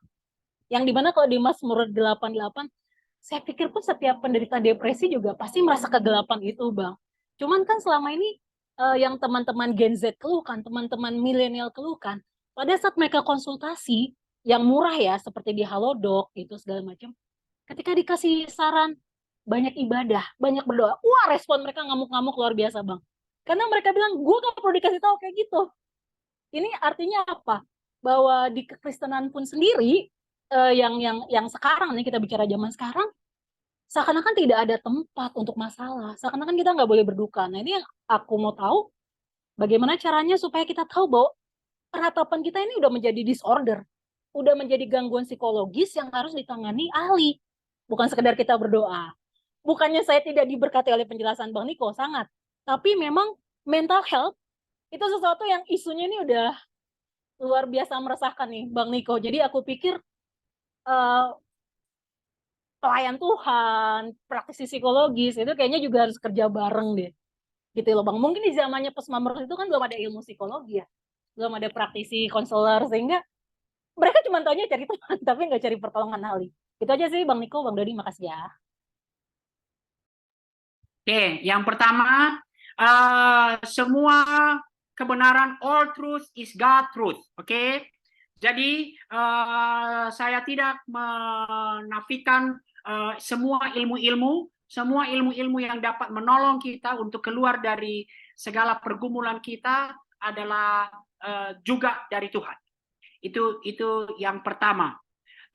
[SPEAKER 4] Yang dimana kalau di Mazmur 88, saya pikir pun setiap penderita depresi juga pasti merasa kegelapan itu, Bang. Cuman kan selama ini yang teman-teman Gen Z keluhkan, teman-teman milenial keluhkan, pada saat mereka konsultasi yang murah ya, seperti di Halodoc gitu segala macam, ketika dikasih saran banyak ibadah, banyak berdoa, wah respon mereka ngamuk-ngamuk luar biasa, Bang. Karena mereka bilang, gue gak perlu dikasih tahu kayak gitu. Ini artinya apa? Bahwa di kekristenan pun sendiri, yang sekarang nih, kita bicara zaman sekarang, seakan-akan tidak ada tempat untuk masalah, seakan-akan kita nggak boleh berduka. Nah, ini yang aku mau tahu, bagaimana caranya supaya kita tahu bahwa peratapan kita ini udah menjadi disorder, udah menjadi gangguan psikologis yang harus ditangani ahli, bukan sekedar kita berdoa. Bukannya saya tidak diberkati oleh penjelasan Bang Niko, sangat, tapi memang mental health itu sesuatu yang isunya ini udah luar biasa meresahkan nih Bang Niko. Jadi aku pikir pelayan Tuhan, praktisi psikologis itu kayaknya juga harus kerja bareng deh, gitu loh Bang. Mungkin di zamannya Pesmamers itu kan belum ada ilmu psikologi ya, belum ada praktisi konselor, sehingga mereka cuma taunya cari Tuhan tapi nggak cari pertolongan ahli. Itu aja sih Bang Niko, Bang Dodi, makasih ya.
[SPEAKER 2] Oke, yang pertama, semua kebenaran, all truth is God truth. Oke, jadi saya tidak menafikan semua ilmu-ilmu yang dapat menolong kita untuk keluar dari segala pergumulan kita adalah juga dari Tuhan. Itu yang pertama.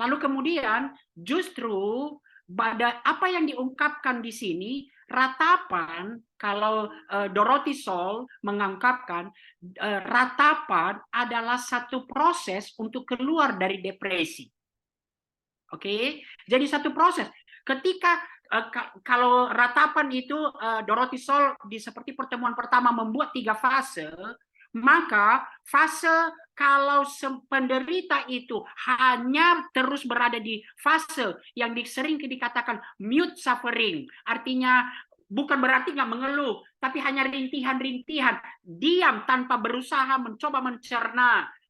[SPEAKER 2] Lalu kemudian justru pada apa yang diungkapkan di sini, ratapan, kalau Dorothy Saul mengungkapkan, ratapan adalah satu proses untuk keluar dari depresi. Oke, jadi satu proses. Ketika kalau ratapan itu Dorothy Saul seperti pertemuan pertama membuat 3 fase, maka fase kalau penderita itu hanya terus berada di fase yang sering dikatakan mute suffering, artinya bukan berarti nggak mengeluh, tapi hanya rintihan-rintihan, diam tanpa berusaha mencoba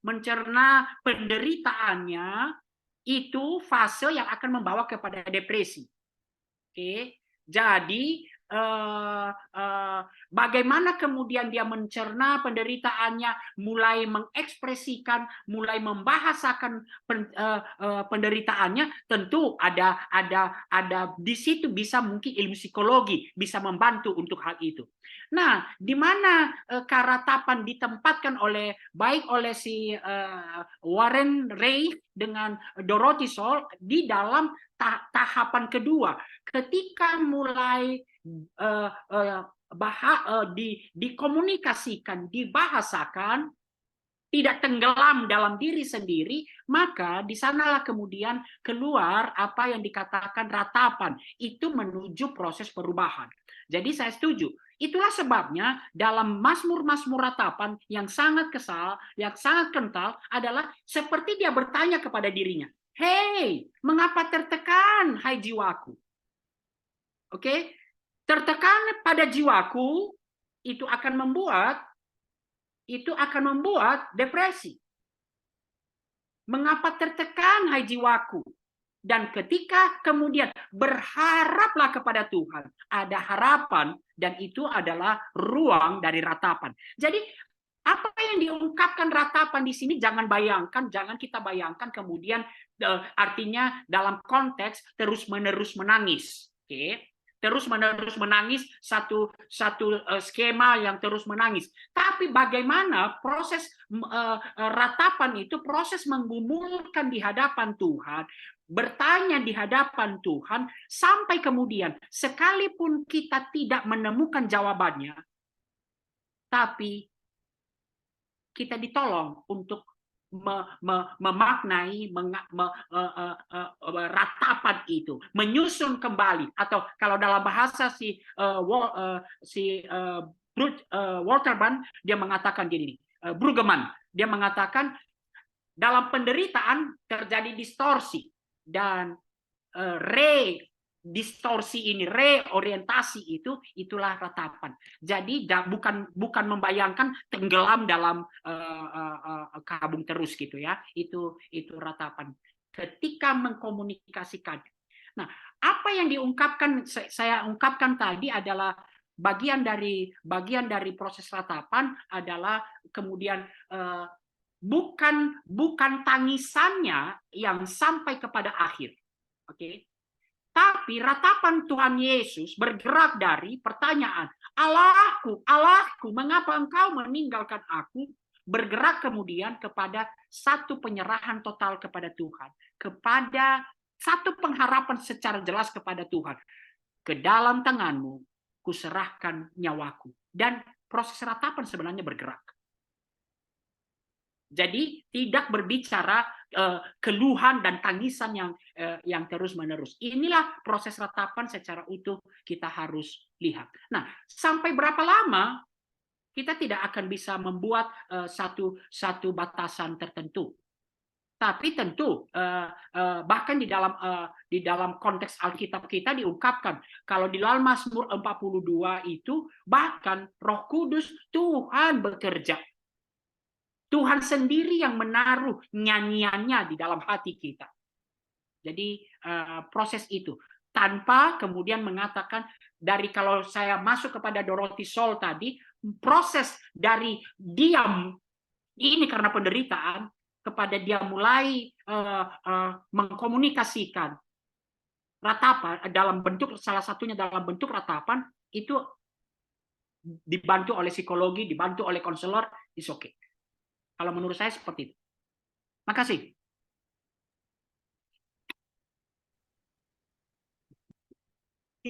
[SPEAKER 2] mencerna penderitaannya, itu fase yang akan membawa kepada depresi. Oke, jadi bagaimana kemudian dia mencerna penderitaannya, mulai mengekspresikan, mulai membahasakan penderitaannya. Tentu ada di situ bisa mungkin ilmu psikologi bisa membantu untuk hal itu. Nah, di mana keratapan ditempatkan baik oleh si Warren Ray dengan Dorothy Saul di dalam tahapan kedua, ketika mulai dikomunikasikan, dibahasakan, tidak tenggelam dalam diri sendiri, maka di sanalah kemudian keluar apa yang dikatakan ratapan. Itu menuju proses perubahan. Jadi saya setuju. Itulah sebabnya dalam Mazmur-Mazmur ratapan yang sangat kesal, yang sangat kental adalah seperti dia bertanya kepada dirinya, "Hei, mengapa tertekan, hai jiwaku?" Oke? Tertekan pada jiwaku itu akan membuat depresi. Mengapa tertekan, hai jiwaku? Dan ketika kemudian berharaplah kepada Tuhan, ada harapan, dan itu adalah ruang dari ratapan. Jadi apa yang diungkapkan ratapan di sini jangan kita bayangkan kemudian artinya dalam konteks terus-menerus menangis. Oke? Terus-menerus menangis, satu skema yang terus menangis. Tapi bagaimana proses ratapan itu, proses menggumulkan di hadapan Tuhan, bertanya di hadapan Tuhan, sampai kemudian sekalipun kita tidak menemukan jawabannya, tapi kita ditolong untuk memaknai ratapan itu, menyusun kembali, atau kalau dalam bahasa Walter Mann dia mengatakan gini, Brueggemann dia mengatakan dalam penderitaan terjadi distorsi, dan reorientasi itulah ratapan. Jadi bukan membayangkan tenggelam dalam kabung terus gitu ya. Itu ratapan. Ketika mengkomunikasikan. Nah, apa yang saya ungkapkan tadi adalah bagian dari proses ratapan adalah kemudian bukan tangisannya yang sampai kepada akhir. Oke. Tapi ratapan Tuhan Yesus bergerak dari pertanyaan, Allahku, Allahku, mengapa engkau meninggalkan aku? Bergerak kemudian kepada satu penyerahan total kepada Tuhan. Kepada satu pengharapan secara jelas kepada Tuhan. Ke dalam tanganmu, kuserahkan nyawaku. Dan proses ratapan sebenarnya bergerak. Jadi tidak berbicara keluhan dan tangisan yang terus-menerus. Inilah proses ratapan secara utuh kita harus lihat. Nah, sampai berapa lama kita tidak akan bisa membuat satu batasan tertentu. Tapi tentu bahkan di dalam konteks Alkitab kita diungkapkan kalau di dalam Mazmur 42 itu bahkan Roh Kudus Tuhan bekerja. Tuhan sendiri yang menaruh nyanyiannya di dalam hati kita. Jadi proses itu. Tanpa kemudian mengatakan, kalau saya masuk kepada Dorothy Saul tadi, proses dari diam, ini karena penderitaan, kepada dia mulai mengkomunikasikan ratapan, salah satunya dalam bentuk ratapan, itu dibantu oleh psikologi, dibantu oleh konselor, is okay. Kalau menurut saya seperti itu. Makasih.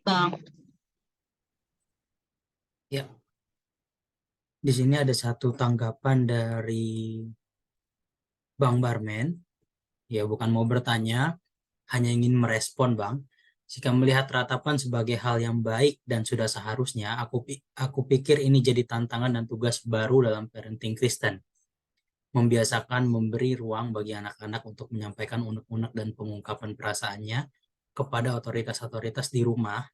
[SPEAKER 4] Bang.
[SPEAKER 1] Ya. Di sini ada satu tanggapan dari Bang Barmen. Ya, bukan mau bertanya, hanya ingin merespon, Bang. Jika melihat ratapan sebagai hal yang baik dan sudah seharusnya, aku pikir ini jadi tantangan dan tugas baru dalam parenting Kristen. Membiasakan memberi ruang bagi anak-anak untuk menyampaikan unek-unek dan pengungkapan perasaannya kepada otoritas-otoritas di rumah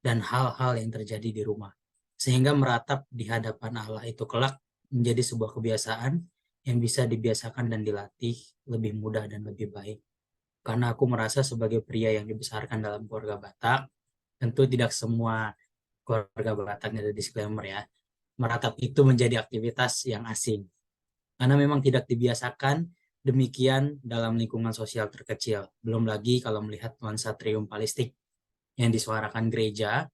[SPEAKER 1] dan hal-hal yang terjadi di rumah. Sehingga meratap di hadapan Allah itu kelak menjadi sebuah kebiasaan yang bisa dibiasakan dan dilatih lebih mudah dan lebih baik. Karena aku merasa sebagai pria yang dibesarkan dalam keluarga Batak, tentu tidak semua keluarga Batak, ada disclaimer ya. Meratap itu menjadi aktivitas yang asing karena memang tidak dibiasakan demikian dalam lingkungan sosial terkecil. Belum lagi kalau melihat nuansa triumfalistik yang disuarakan gereja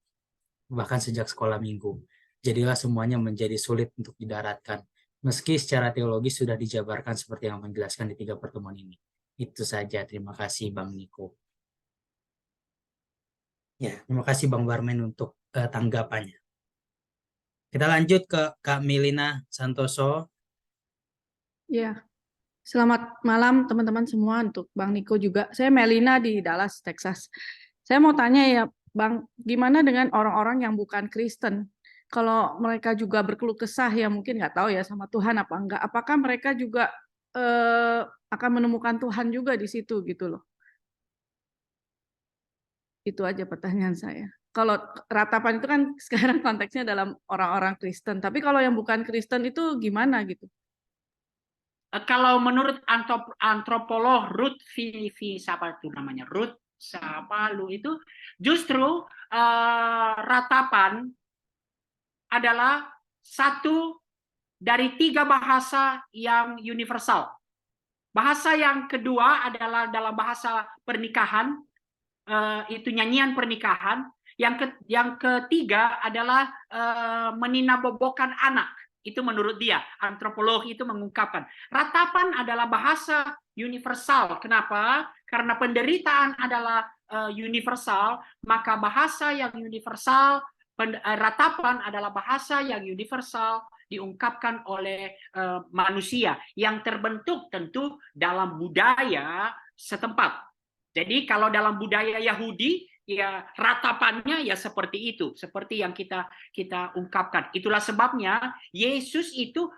[SPEAKER 1] bahkan sejak sekolah minggu. Jadilah semuanya menjadi sulit untuk didaratkan. Meski secara teologis sudah dijabarkan seperti yang menjelaskan di 3 pertemuan ini. Itu saja. Terima kasih Bang Niko. Ya, terima kasih Bang Barmen untuk tanggapannya. Kita lanjut ke Kak Milina Santoso.
[SPEAKER 5] Ya, selamat malam teman-teman semua, untuk Bang Niko juga. Saya Melina di Dallas, Texas. Saya mau tanya ya, Bang, gimana dengan orang-orang yang bukan Kristen? Kalau mereka juga berkeluh kesah, ya mungkin nggak tahu ya sama Tuhan apa enggak. Apakah mereka juga akan menemukan Tuhan juga di situ gitu loh? Itu aja pertanyaan saya. Kalau ratapan itu kan sekarang konteksnya dalam orang-orang Kristen. Tapi kalau yang bukan Kristen itu gimana gitu?
[SPEAKER 2] Kalau menurut antropolog Ruth siapa itu namanya, Ruth Sapalu, itu justru ratapan adalah satu dari 3 bahasa yang universal. Bahasa yang kedua adalah dalam bahasa pernikahan, itu nyanyian pernikahan. Yang ketiga adalah meninabobokan anak. Itu menurut dia, antropologi itu mengungkapkan. Ratapan adalah bahasa universal. Kenapa? Karena penderitaan adalah universal, maka bahasa yang universal, ratapan adalah bahasa yang universal diungkapkan oleh manusia yang terbentuk tentu dalam budaya setempat. Jadi kalau dalam budaya Yahudi, ya ratapannya ya seperti itu, seperti yang kita ungkapkan. Itulah sebabnya Yesus itu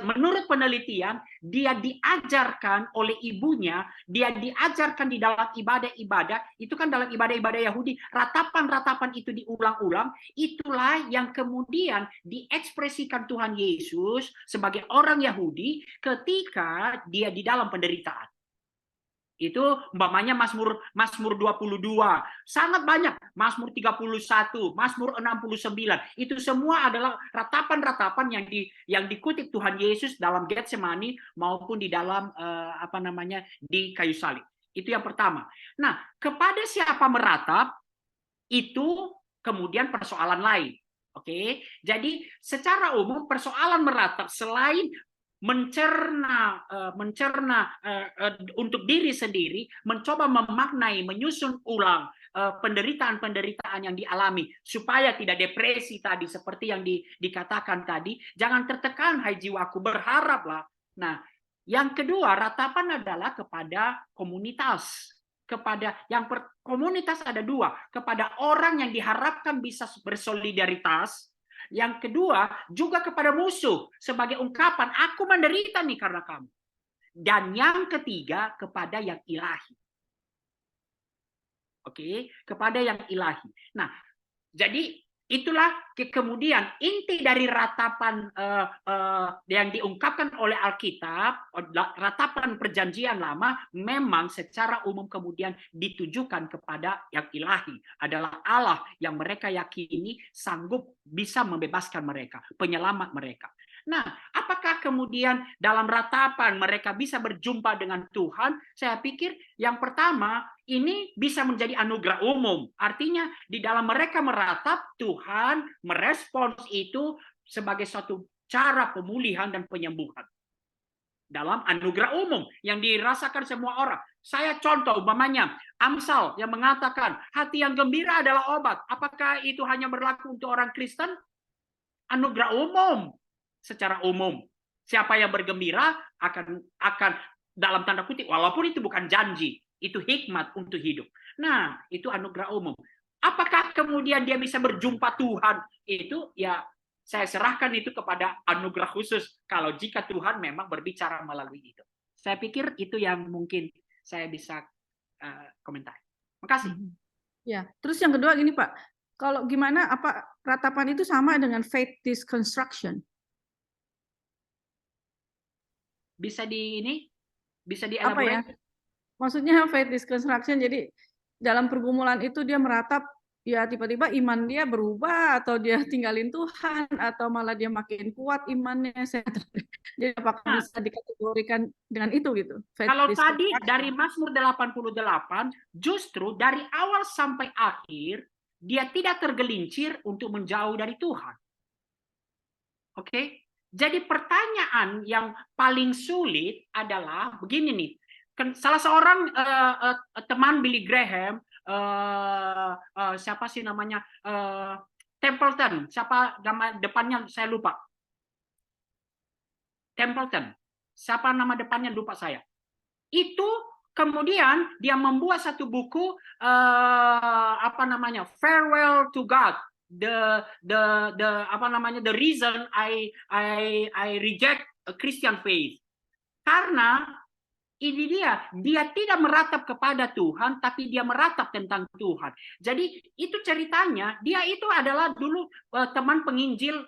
[SPEAKER 2] menurut penelitian dia diajarkan oleh ibunya, dia diajarkan di dalam ibadah-ibadah, itu kan dalam ibadah-ibadah Yahudi, ratapan-ratapan itu diulang-ulang. Itulah yang kemudian diekspresikan Tuhan Yesus sebagai orang Yahudi ketika dia di dalam penderitaan. Itu umpamanya Mazmur 22, sangat banyak, Mazmur 31, Mazmur 69. Itu semua adalah ratapan-ratapan yang dikutip Tuhan Yesus dalam Getsemani maupun di dalam di kayu salib. Itu yang pertama. Nah, kepada siapa meratap itu kemudian persoalan lain. Oke. Jadi secara umum persoalan meratap selain mencerna untuk diri sendiri, mencoba memaknai, menyusun ulang penderitaan-penderitaan yang dialami supaya tidak depresi tadi seperti yang dikatakan tadi. Jangan tertekan, hai jiwaku, berharaplah. Nah, yang kedua, ratapan adalah kepada komunitas. Komunitas ada 2, kepada orang yang diharapkan bisa bersolidaritas. Yang kedua, juga kepada musuh sebagai ungkapan aku menderita nih karena kamu. Dan yang ketiga, kepada yang ilahi. Oke, kepada yang ilahi. Nah, jadi itulah kemudian inti dari ratapan yang diungkapkan oleh Alkitab, ratapan perjanjian lama memang secara umum kemudian ditujukan kepada yang ilahi, adalah Allah yang mereka yakini sanggup bisa membebaskan mereka, penyelamat mereka. Nah, apakah kemudian dalam ratapan mereka bisa berjumpa dengan Tuhan? Saya pikir yang pertama, ini bisa menjadi anugerah umum. Artinya di dalam mereka meratap, Tuhan merespons itu sebagai suatu cara pemulihan dan penyembuhan. Dalam anugerah umum yang dirasakan semua orang. Saya contoh umpamanya Amsal yang mengatakan hati yang gembira adalah obat. Apakah itu hanya berlaku untuk orang Kristen? Anugerah umum. Secara umum, siapa yang bergembira akan dalam tanda kutip, walaupun itu bukan janji, itu hikmat untuk hidup. Nah, itu anugerah umum. Apakah kemudian dia bisa berjumpa Tuhan? Itu ya saya serahkan itu kepada anugerah khusus kalau jika Tuhan memang berbicara melalui itu. Saya pikir itu yang mungkin saya bisa komentar. Terima kasih.
[SPEAKER 5] Ya, terus yang kedua gini Pak, kalau gimana apa ratapan itu sama dengan faith deconstruction?
[SPEAKER 2] Bisa
[SPEAKER 5] apa ya?
[SPEAKER 2] dielaborasi?
[SPEAKER 5] Maksudnya faith deconstruction, jadi dalam pergumulan itu dia meratap ya tiba-tiba iman dia berubah atau dia tinggalin Tuhan atau malah dia makin kuat imannya. Jadi apakah
[SPEAKER 2] Nah,
[SPEAKER 5] bisa dikategorikan dengan itu gitu?
[SPEAKER 2] kalau
[SPEAKER 5] Fetish
[SPEAKER 2] tadi
[SPEAKER 5] conversion.
[SPEAKER 2] dari Mazmur 88, justru dari awal sampai akhir, dia tidak tergelincir untuk menjauh dari Tuhan. Oke? Jadi pertanyaan yang paling sulit adalah begini nih. Salah seorang teman Billy Graham, siapa sih namanya? Templeton. Siapa nama depannya saya lupa. Templeton. Siapa nama depannya lupa saya. Itu kemudian dia membuat satu buku apa namanya? Farewell to God. The reason I reject a Christian faith. Karena ini dia tidak meratap kepada Tuhan, tapi dia meratap tentang Tuhan. Jadi itu ceritanya, dia itu adalah dulu teman penginjil,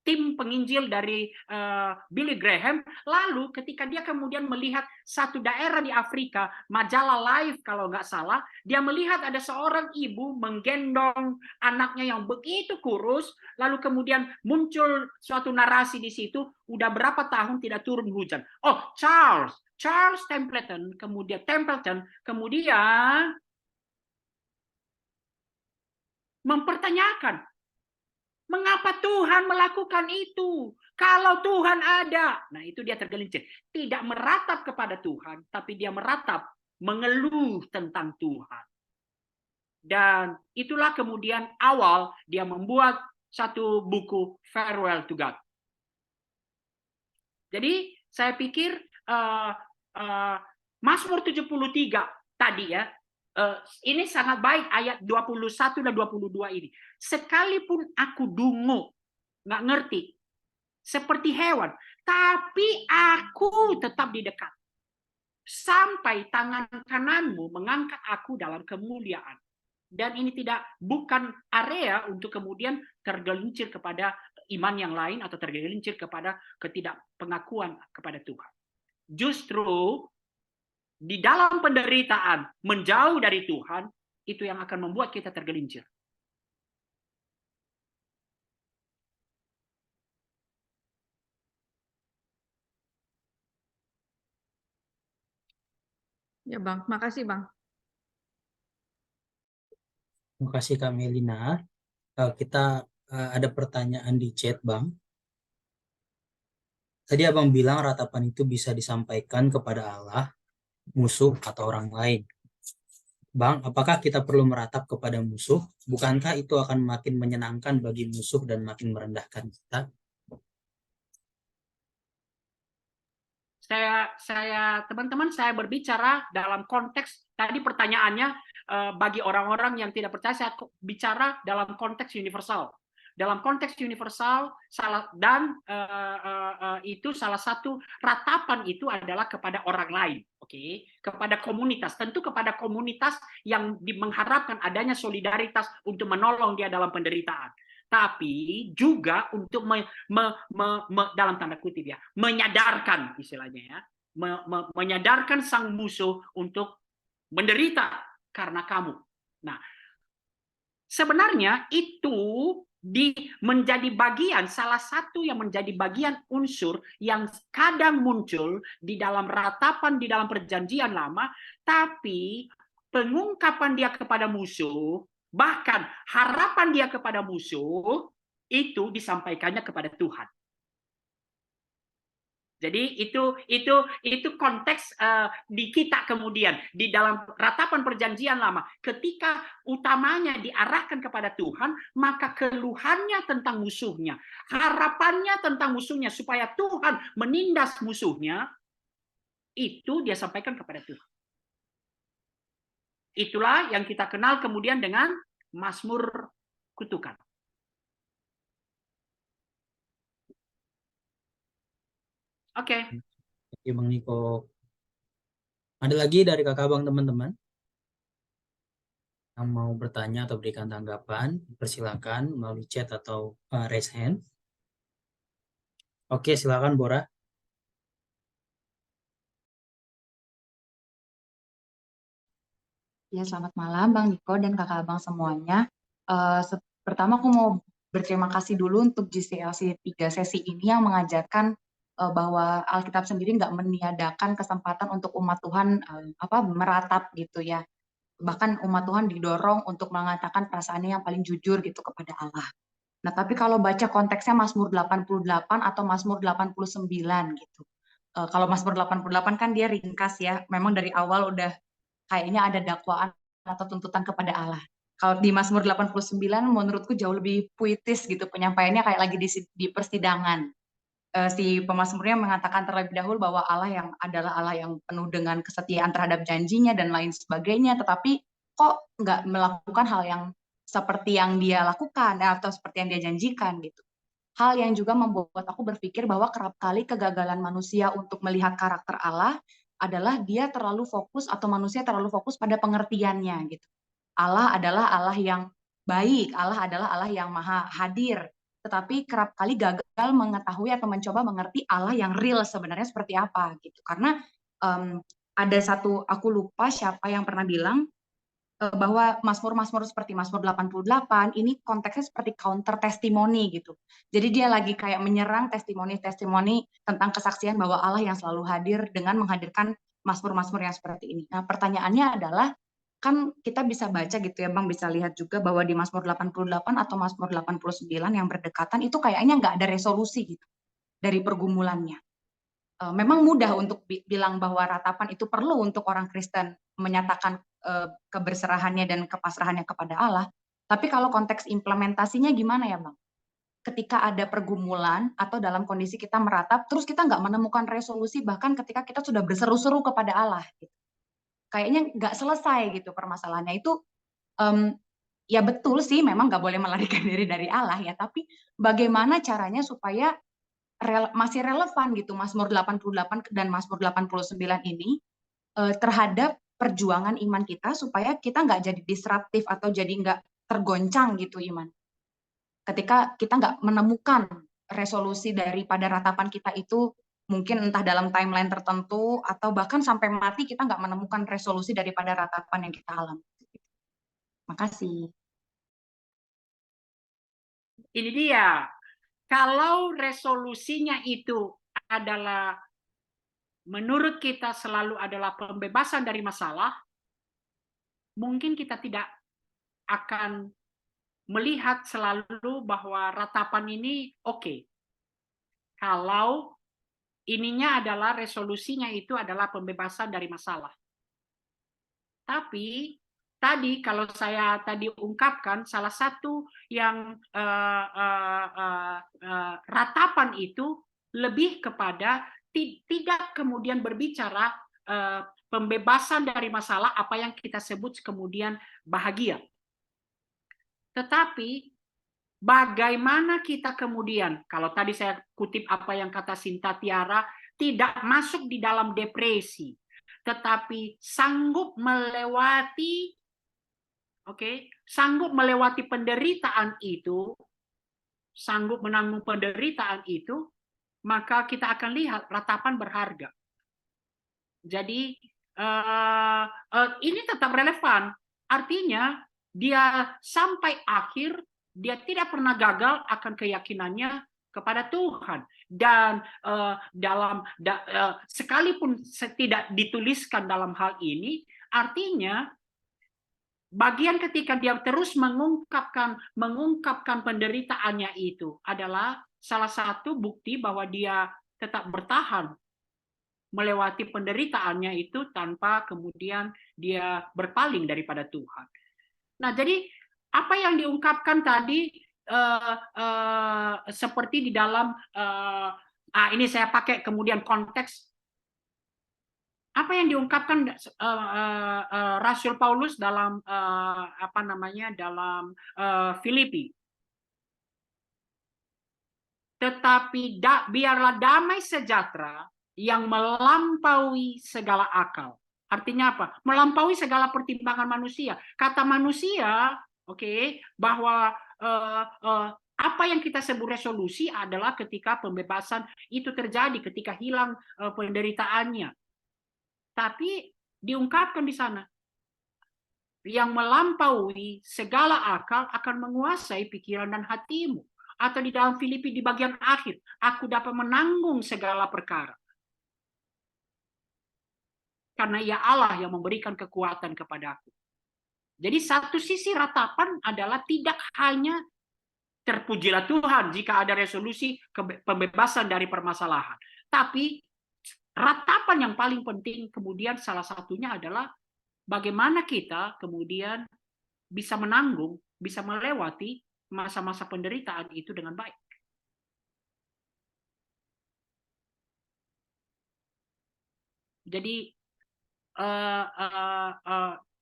[SPEAKER 2] tim penginjil dari Billy Graham. Lalu ketika dia kemudian melihat satu daerah di Afrika, majalah Life kalau nggak salah, dia melihat ada seorang ibu menggendong anaknya yang begitu kurus, lalu kemudian muncul suatu narasi di situ, udah berapa tahun tidak turun hujan. Oh, Charles Templeton kemudian mempertanyakan, mengapa Tuhan melakukan itu? Kalau Tuhan ada, nah itu dia tergelincir. Tidak meratap kepada Tuhan, tapi dia meratap, mengeluh tentang Tuhan. Dan itulah kemudian awal dia membuat satu buku Farewell to God. Jadi saya pikir Mazmur 73 tadi ya, ini sangat baik ayat 21 dan 22 ini. Sekalipun aku dungu, nggak ngerti, seperti hewan, tapi aku tetap di dekat. Sampai tangan kananmu mengangkat aku dalam kemuliaan. Dan ini bukan area untuk kemudian tergelincir kepada iman yang lain atau tergelincir kepada ketidakpengakuan kepada Tuhan. Justru di dalam penderitaan menjauh dari Tuhan, itu yang akan membuat kita tergelincir.
[SPEAKER 5] Ya Bang, makasih Bang.
[SPEAKER 1] Terima kasih Kak Melina. Kita ada pertanyaan di chat Bang. Tadi Abang bilang ratapan itu bisa disampaikan kepada Allah, musuh, atau orang lain. Bang, apakah kita perlu meratap kepada musuh? Bukankah itu akan makin menyenangkan bagi musuh dan makin merendahkan kita?
[SPEAKER 2] Teman-teman, saya berbicara dalam konteks, tadi pertanyaannya bagi orang-orang yang tidak percaya, saya bicara dalam konteks universal. Dalam konteks universal, itu salah satu ratapan itu adalah kepada orang lain, oke? Kepada komunitas, tentu kepada komunitas yang mengharapkan adanya solidaritas untuk menolong dia dalam penderitaan. Tapi juga untuk dalam tanda kutip ya, menyadarkan istilahnya ya, menyadarkan sang musuh untuk menderita karena kamu. Nah, sebenarnya itu menjadi bagian, salah satu yang menjadi bagian unsur yang kadang muncul di dalam ratapan di dalam perjanjian lama, tapi pengungkapan dia kepada musuh, bahkan harapan dia kepada musuh, itu disampaikannya kepada Tuhan. Jadi itu konteks di kita kemudian di dalam ratapan perjanjian lama. Ketika utamanya diarahkan kepada Tuhan, maka keluhannya tentang musuhnya, harapannya tentang musuhnya supaya Tuhan menindas musuhnya, itu dia sampaikan kepada Tuhan. Itulah yang kita kenal kemudian dengan Mazmur kutukan. Oke.
[SPEAKER 1] Oke, Bang Niko. Ada lagi dari kakak Bang teman-teman yang mau bertanya atau berikan tanggapan? Persilakan melalui chat atau raise hand. Oke, silakan Bora.
[SPEAKER 6] Ya, selamat malam Bang Niko dan kakak abang semuanya. Pertama aku mau berterima kasih dulu untuk GCLC 3 sesi ini yang mengajarkan bahwa Alkitab sendiri nggak meniadakan kesempatan untuk umat Tuhan meratap gitu ya. Bahkan umat Tuhan didorong untuk mengatakan perasaannya yang paling jujur gitu kepada Allah. Nah, tapi kalau baca konteksnya Mazmur 88 atau Mazmur 89 gitu. Kalau Mazmur 88 kan dia ringkas ya, memang dari awal udah kayaknya ada dakwaan atau tuntutan kepada Allah. Kalau di Mazmur 89 menurutku jauh lebih puitis gitu, penyampaiannya kayak lagi di persidangan. Si pemazmurnya mengatakan terlebih dahulu bahwa Allah yang adalah Allah yang penuh dengan kesetiaan terhadap janjinya dan lain sebagainya, tetapi kok nggak melakukan hal yang seperti yang dia lakukan atau seperti yang dia janjikan gitu. Hal yang juga membuat aku berpikir bahwa kerap kali kegagalan manusia untuk melihat karakter Allah adalah dia terlalu fokus atau manusia terlalu fokus pada pengertiannya gitu. Allah adalah Allah yang baik, Allah adalah Allah yang maha hadir, tetapi kerap kali gagal mengetahui atau mencoba mengerti Allah yang real sebenarnya seperti apa gitu. Karena ada satu, aku lupa siapa yang pernah bilang bahwa Mazmur-Mazmur seperti Mazmur 88 ini konteksnya seperti counter testimoni gitu. Jadi dia lagi kayak menyerang testimoni-testimoni tentang kesaksian bahwa Allah yang selalu hadir dengan menghadirkan Mazmur-Mazmur yang seperti ini. Nah, pertanyaannya adalah kan kita bisa baca gitu ya Bang, bisa lihat juga bahwa di Mazmur 88 atau Mazmur 89 yang berdekatan itu kayaknya nggak ada resolusi gitu dari pergumulannya. Memang mudah untuk bilang bahwa ratapan itu perlu untuk orang Kristen menyatakan keberserahannya dan kepasrahannya kepada Allah. Tapi kalau konteks implementasinya gimana ya Bang? Ketika ada pergumulan atau dalam kondisi kita meratap, terus kita nggak menemukan resolusi bahkan ketika kita sudah berseru-seru kepada Allah. Gitu. Kayaknya nggak selesai gitu permasalahannya itu. Ya betul sih, memang nggak boleh melarikan diri dari Allah ya. Tapi bagaimana caranya supaya masih relevan gitu Mazmur 88 dan Mazmur 89 ini terhadap perjuangan iman kita supaya kita nggak jadi disruptif atau jadi nggak tergoncang gitu iman. Ketika kita nggak menemukan resolusi daripada ratapan kita itu mungkin entah dalam timeline tertentu atau bahkan sampai mati kita nggak menemukan resolusi daripada ratapan yang kita alami. Makasih.
[SPEAKER 2] Ini dia. Kalau resolusinya itu adalah menurut kita selalu adalah pembebasan dari masalah, mungkin kita tidak akan melihat selalu bahwa ratapan ini oke. Kalau ininya adalah resolusinya itu adalah pembebasan dari masalah. Tapi tadi kalau saya tadi ungkapkan salah satu yang ratapan itu lebih kepada tidak kemudian berbicara pembebasan dari masalah apa yang kita sebut kemudian bahagia. Tetapi bagaimana kita kemudian, kalau tadi saya kutip apa yang kata Sinta Tiara, tidak masuk di dalam depresi, tetapi sanggup melewati, sanggup melewati penderitaan itu, sanggup menanggung penderitaan itu, maka kita akan lihat ratapan berharga. Jadi ini tetap relevan. Artinya dia sampai akhir dia tidak pernah gagal akan keyakinannya kepada Tuhan. Dan sekalipun tidak dituliskan dalam hal ini, artinya bagian ketika dia terus mengungkapkan penderitaannya itu adalah salah satu bukti bahwa dia tetap bertahan melewati penderitaannya itu tanpa kemudian dia berpaling daripada Tuhan. Nah, jadi apa yang diungkapkan tadi seperti di dalam ini saya pakai kemudian konteks apa yang diungkapkan Rasul Paulus dalam dalam Filipi. Tetapi biarlah damai sejahtera yang melampaui segala akal. Artinya apa? Melampaui segala pertimbangan manusia. Kata manusia, bahwa apa yang kita sebut resolusi adalah ketika pembebasan itu terjadi, ketika hilang penderitaannya. Tapi diungkapkan di sana, yang melampaui segala akal akan menguasai pikiran dan hatimu. Atau di dalam Filipi di bagian akhir, aku dapat menanggung segala perkara. Karena ia Allah yang memberikan kekuatan kepadaku. Jadi satu sisi ratapan adalah tidak hanya terpujilah Tuhan jika ada resolusi pembebasan dari permasalahan. Tapi ratapan yang paling penting kemudian salah satunya adalah bagaimana kita kemudian bisa menanggung, bisa melewati masa-masa penderitaan itu dengan baik. Jadi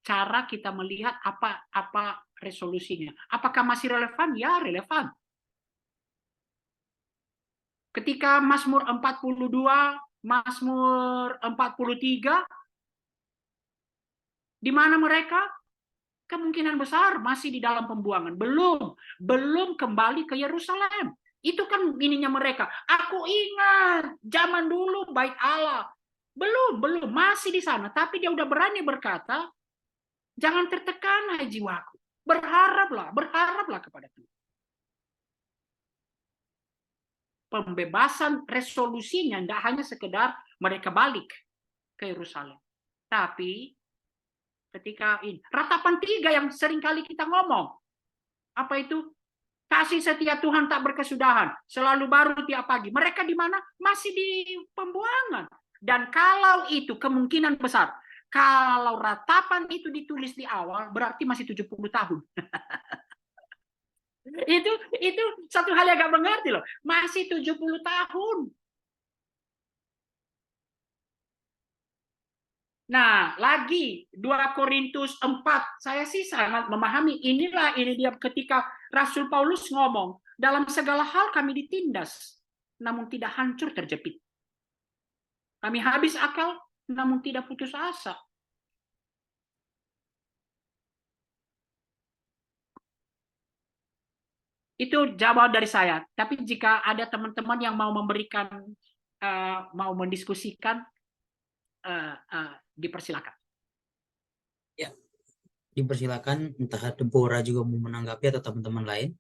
[SPEAKER 2] cara kita melihat apa resolusinya. Apakah masih relevan? Ya, relevan. Ketika Mazmur 42, Mazmur 43, di mana mereka? Kemungkinan besar masih di dalam pembuangan. Belum kembali ke Yerusalem. Itu kan ininya mereka. Aku ingat zaman dulu baik Allah. Belum, masih di sana. Tapi dia udah berani berkata, jangan tertekan hai jiwaku. Berharaplah kepada Tuhan. Pembebasan resolusinya tidak hanya sekedar mereka balik ke Yerusalem. Tapi ketika ini, ratapan 3 yang seringkali kita ngomong. Apa itu? Kasih setia Tuhan tak berkesudahan. Selalu baru tiap pagi. Mereka di mana? Masih di pembuangan. Dan kalau itu kemungkinan besar, kalau ratapan itu ditulis di awal, berarti masih 70 tahun. itu satu hal yang gak mengerti loh. Masih 70 tahun. Nah, lagi 2 Korintus 4. Saya sih sangat memahami ini dia ketika Rasul Paulus ngomong, dalam segala hal kami ditindas, namun tidak hancur terjepit. Kami habis akal, namun tidak putus asa. Itu jawaban dari saya. Tapi jika ada teman-teman yang mau memberikan, mau mendiskusikan, dipersilakan.
[SPEAKER 1] Ya, dipersilakan. Entah Deborah juga mau menanggapi atau teman-teman lain.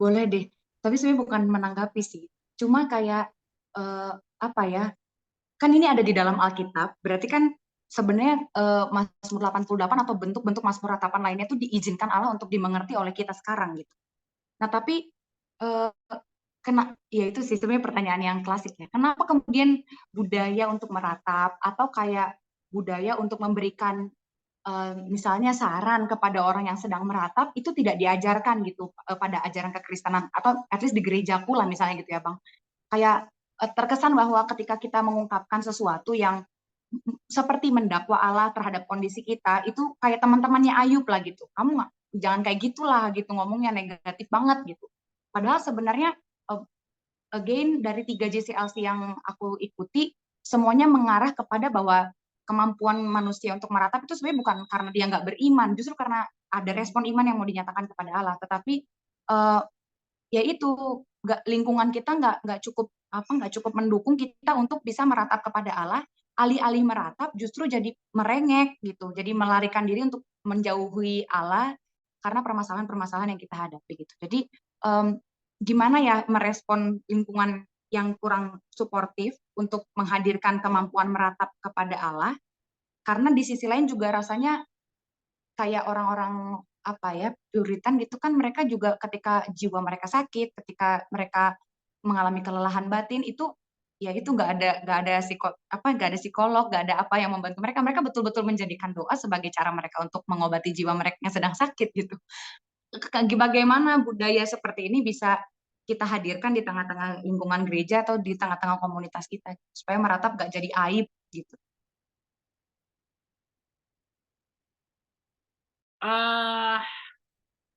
[SPEAKER 6] Boleh deh, tapi sebenarnya bukan menanggapi sih. Cuma kayak apa ya? Kan ini ada di dalam Alkitab, berarti kan sebenarnya Mazmur 88 atau bentuk-bentuk Mazmur ratapan lainnya itu diizinkan Allah untuk dimengerti oleh kita sekarang gitu. Nah, tapi ya itu sih sebenarnya pertanyaan yang klasik ya. Kenapa kemudian budaya untuk meratap atau kayak budaya untuk memberikan misalnya saran kepada orang yang sedang meratap itu tidak diajarkan gitu pada ajaran kekristenan atau at least di gerejaku lah misalnya gitu ya Bang. Kayak terkesan bahwa ketika kita mengungkapkan sesuatu yang seperti mendakwa Allah terhadap kondisi kita itu kayak teman-temannya Ayub lah gitu. Kamu jangan kayak gitulah gitu ngomongnya negatif banget gitu. Padahal sebenarnya again dari 3 JCLC yang aku ikuti semuanya mengarah kepada bahwa kemampuan manusia untuk meratap itu sebenarnya bukan karena dia nggak beriman, justru karena ada respon iman yang mau dinyatakan kepada Allah. Tetapi ya itu lingkungan kita nggak cukup mendukung kita untuk bisa meratap kepada Allah. Alih-alih meratap justru jadi merengek gitu, jadi melarikan diri untuk menjauhi Allah karena permasalahan-permasalahan yang kita hadapi gitu. Jadi gimana ya merespon lingkungan yang kurang suportif untuk menghadirkan kemampuan meratap kepada Allah, karena di sisi lain juga rasanya kayak orang-orang apa ya Puritan gitu kan, mereka juga ketika jiwa mereka sakit, ketika mereka mengalami kelelahan batin itu ya itu nggak ada psikolog, nggak ada apa yang membantu mereka betul-betul menjadikan doa sebagai cara mereka untuk mengobati jiwa mereka yang sedang sakit gitu. Bagaimana budaya seperti ini bisa kita hadirkan di tengah-tengah lingkungan gereja atau di tengah-tengah komunitas kita supaya meratap gak jadi aib gitu.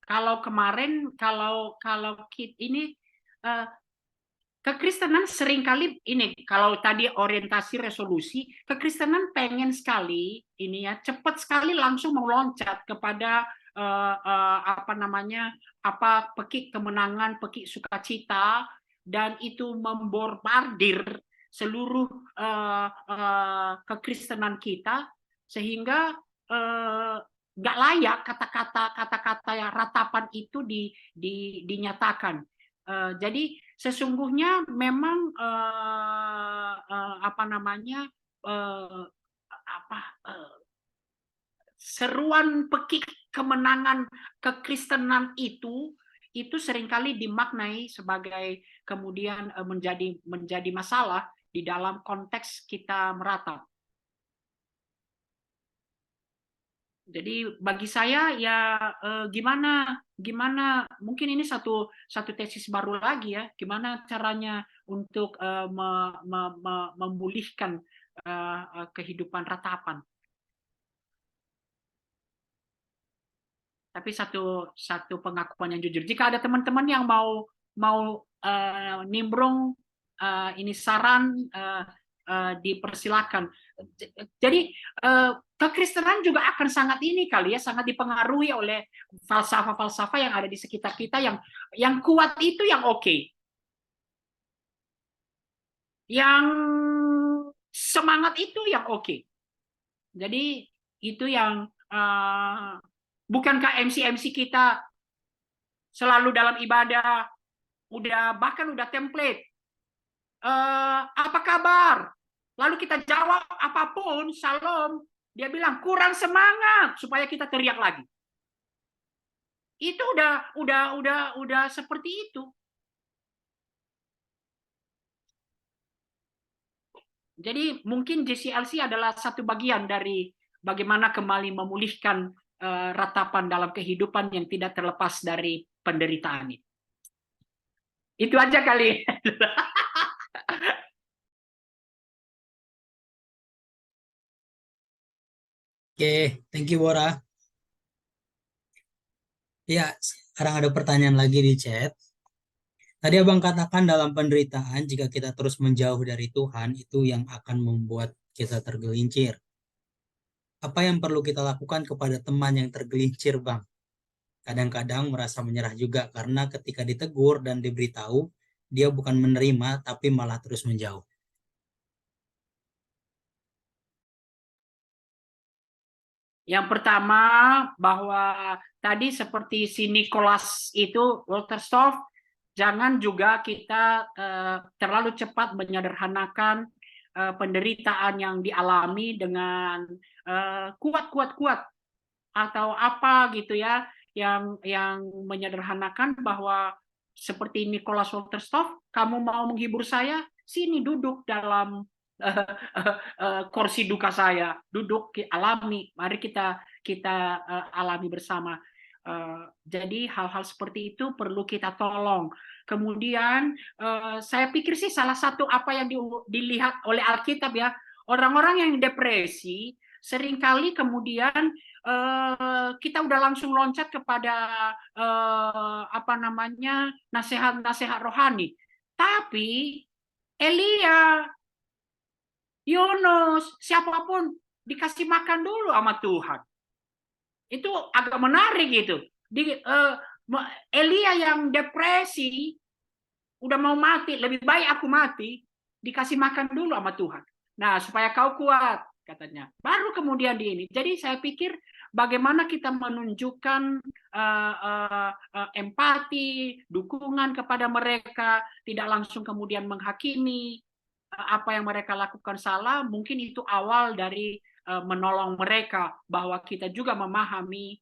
[SPEAKER 2] Kalau kemarin ini kekristenan seringkali ini kalau tadi orientasi resolusi, kekristenan pengen sekali ini ya cepat sekali langsung meloncat kepada pekik kemenangan, pekik sukacita, dan itu membombardir seluruh kekristenan kita, sehingga nggak layak kata-kata yang ratapan itu dinyatakan. Jadi sesungguhnya memang seruan pekik kemenangan kekristenan itu seringkali dimaknai sebagai kemudian menjadi masalah di dalam konteks kita meratap. Jadi bagi saya ya gimana mungkin ini satu tesis baru lagi ya, gimana caranya untuk memulihkan kehidupan ratapan. Tapi satu pengakuan yang jujur. Jika ada teman-teman yang mau nimbrung ini saran, dipersilakan. Jadi kekristenan juga akan sangat ini kali ya, sangat dipengaruhi oleh falsafah-falsafah yang ada di sekitar kita, yang kuat itu yang oke. Yang semangat itu yang oke. Jadi itu yang bukankah MC kita selalu dalam ibadah bahkan udah template, apa kabar? Lalu kita jawab apapun, shalom. Dia bilang kurang semangat, supaya kita teriak lagi. Itu udah seperti itu. Jadi mungkin JCLC adalah satu bagian dari bagaimana kembali memulihkan ratapan dalam kehidupan yang tidak terlepas dari penderitaan ini. Itu aja kali.
[SPEAKER 1] Oke, thank you Bora. Ya, sekarang ada pertanyaan lagi di chat. Tadi Abang katakan dalam penderitaan, jika kita terus menjauh dari Tuhan, itu yang akan membuat kita tergelincir. Apa yang perlu kita lakukan kepada teman yang tergelincir, Bang? Kadang-kadang merasa menyerah juga, karena ketika ditegur dan diberitahu, dia bukan menerima, tapi malah terus menjauh.
[SPEAKER 2] Yang pertama, bahwa tadi seperti si Nicholas itu, Walter Stolf, jangan juga kita terlalu cepat menyederhanakan penderitaan yang dialami dengan kuat atau apa gitu ya, yang menyederhanakan bahwa seperti Nicholas Walter Stolf, kamu mau menghibur saya, sini duduk dalam kursi duka saya, duduk alami, mari kita alami bersama. Jadi hal-hal seperti itu perlu kita tolong. Kemudian saya pikir sih salah satu apa yang dilihat oleh Alkitab ya, orang-orang yang depresi seringkali kemudian kita udah langsung loncat kepada nasihat-nasihat rohani. Tapi Elia, Yunus, siapapun dikasih makan dulu sama Tuhan. Itu agak menarik gitu. Elia yang depresi, udah mau mati, lebih baik aku mati, dikasih makan dulu sama Tuhan. Nah, supaya kau kuat, katanya. Baru kemudian di ini. Jadi saya pikir bagaimana kita menunjukkan empati, dukungan kepada mereka, tidak langsung kemudian menghakimi apa yang mereka lakukan salah, mungkin itu awal dari menolong mereka, bahwa kita juga memahami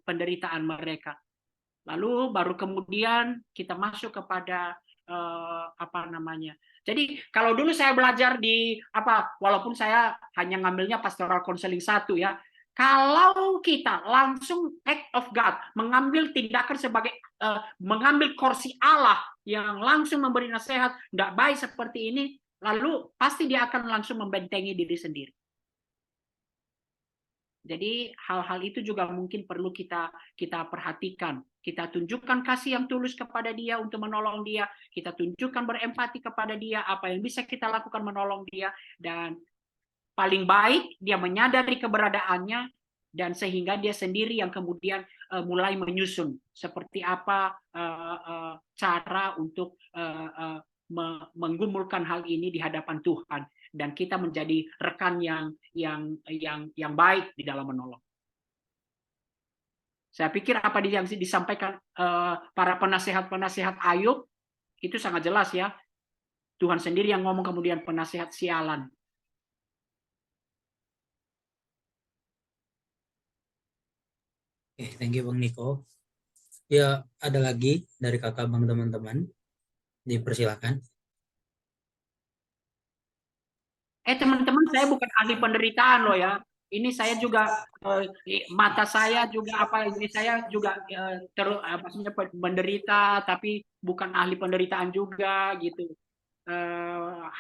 [SPEAKER 2] penderitaan mereka. Lalu baru kemudian kita masuk kepada Jadi kalau dulu saya belajar di walaupun saya hanya ngambilnya pastoral counseling 1 ya. Kalau kita langsung act of God, mengambil tindakan sebagai mengambil kursi Allah yang langsung memberi nasihat, tidak baik seperti ini, lalu pasti dia akan langsung membentengi diri sendiri. Jadi hal-hal itu juga mungkin perlu kita perhatikan. Kita tunjukkan kasih yang tulus kepada dia untuk menolong dia. Kita tunjukkan berempati kepada dia, apa yang bisa kita lakukan menolong dia. Dan paling baik dia menyadari keberadaannya, dan sehingga dia sendiri yang kemudian mulai menyusun seperti apa cara untuk menggumulkan hal ini di hadapan Tuhan, dan kita menjadi rekan yang baik di dalam menolong. Saya pikir apa yang disampaikan para penasihat Ayub itu sangat jelas ya. Tuhan sendiri yang ngomong, kemudian penasihat sialan.
[SPEAKER 1] Oke, thank you Bang Niko. Ya, ada lagi dari kakak Bang teman-teman. Dipersilakan.
[SPEAKER 2] Teman-teman, saya bukan ahli penderitaan loh ya. Ini saya juga mata saya juga ini saya juga maksudnya menderita, tapi bukan ahli penderitaan juga gitu.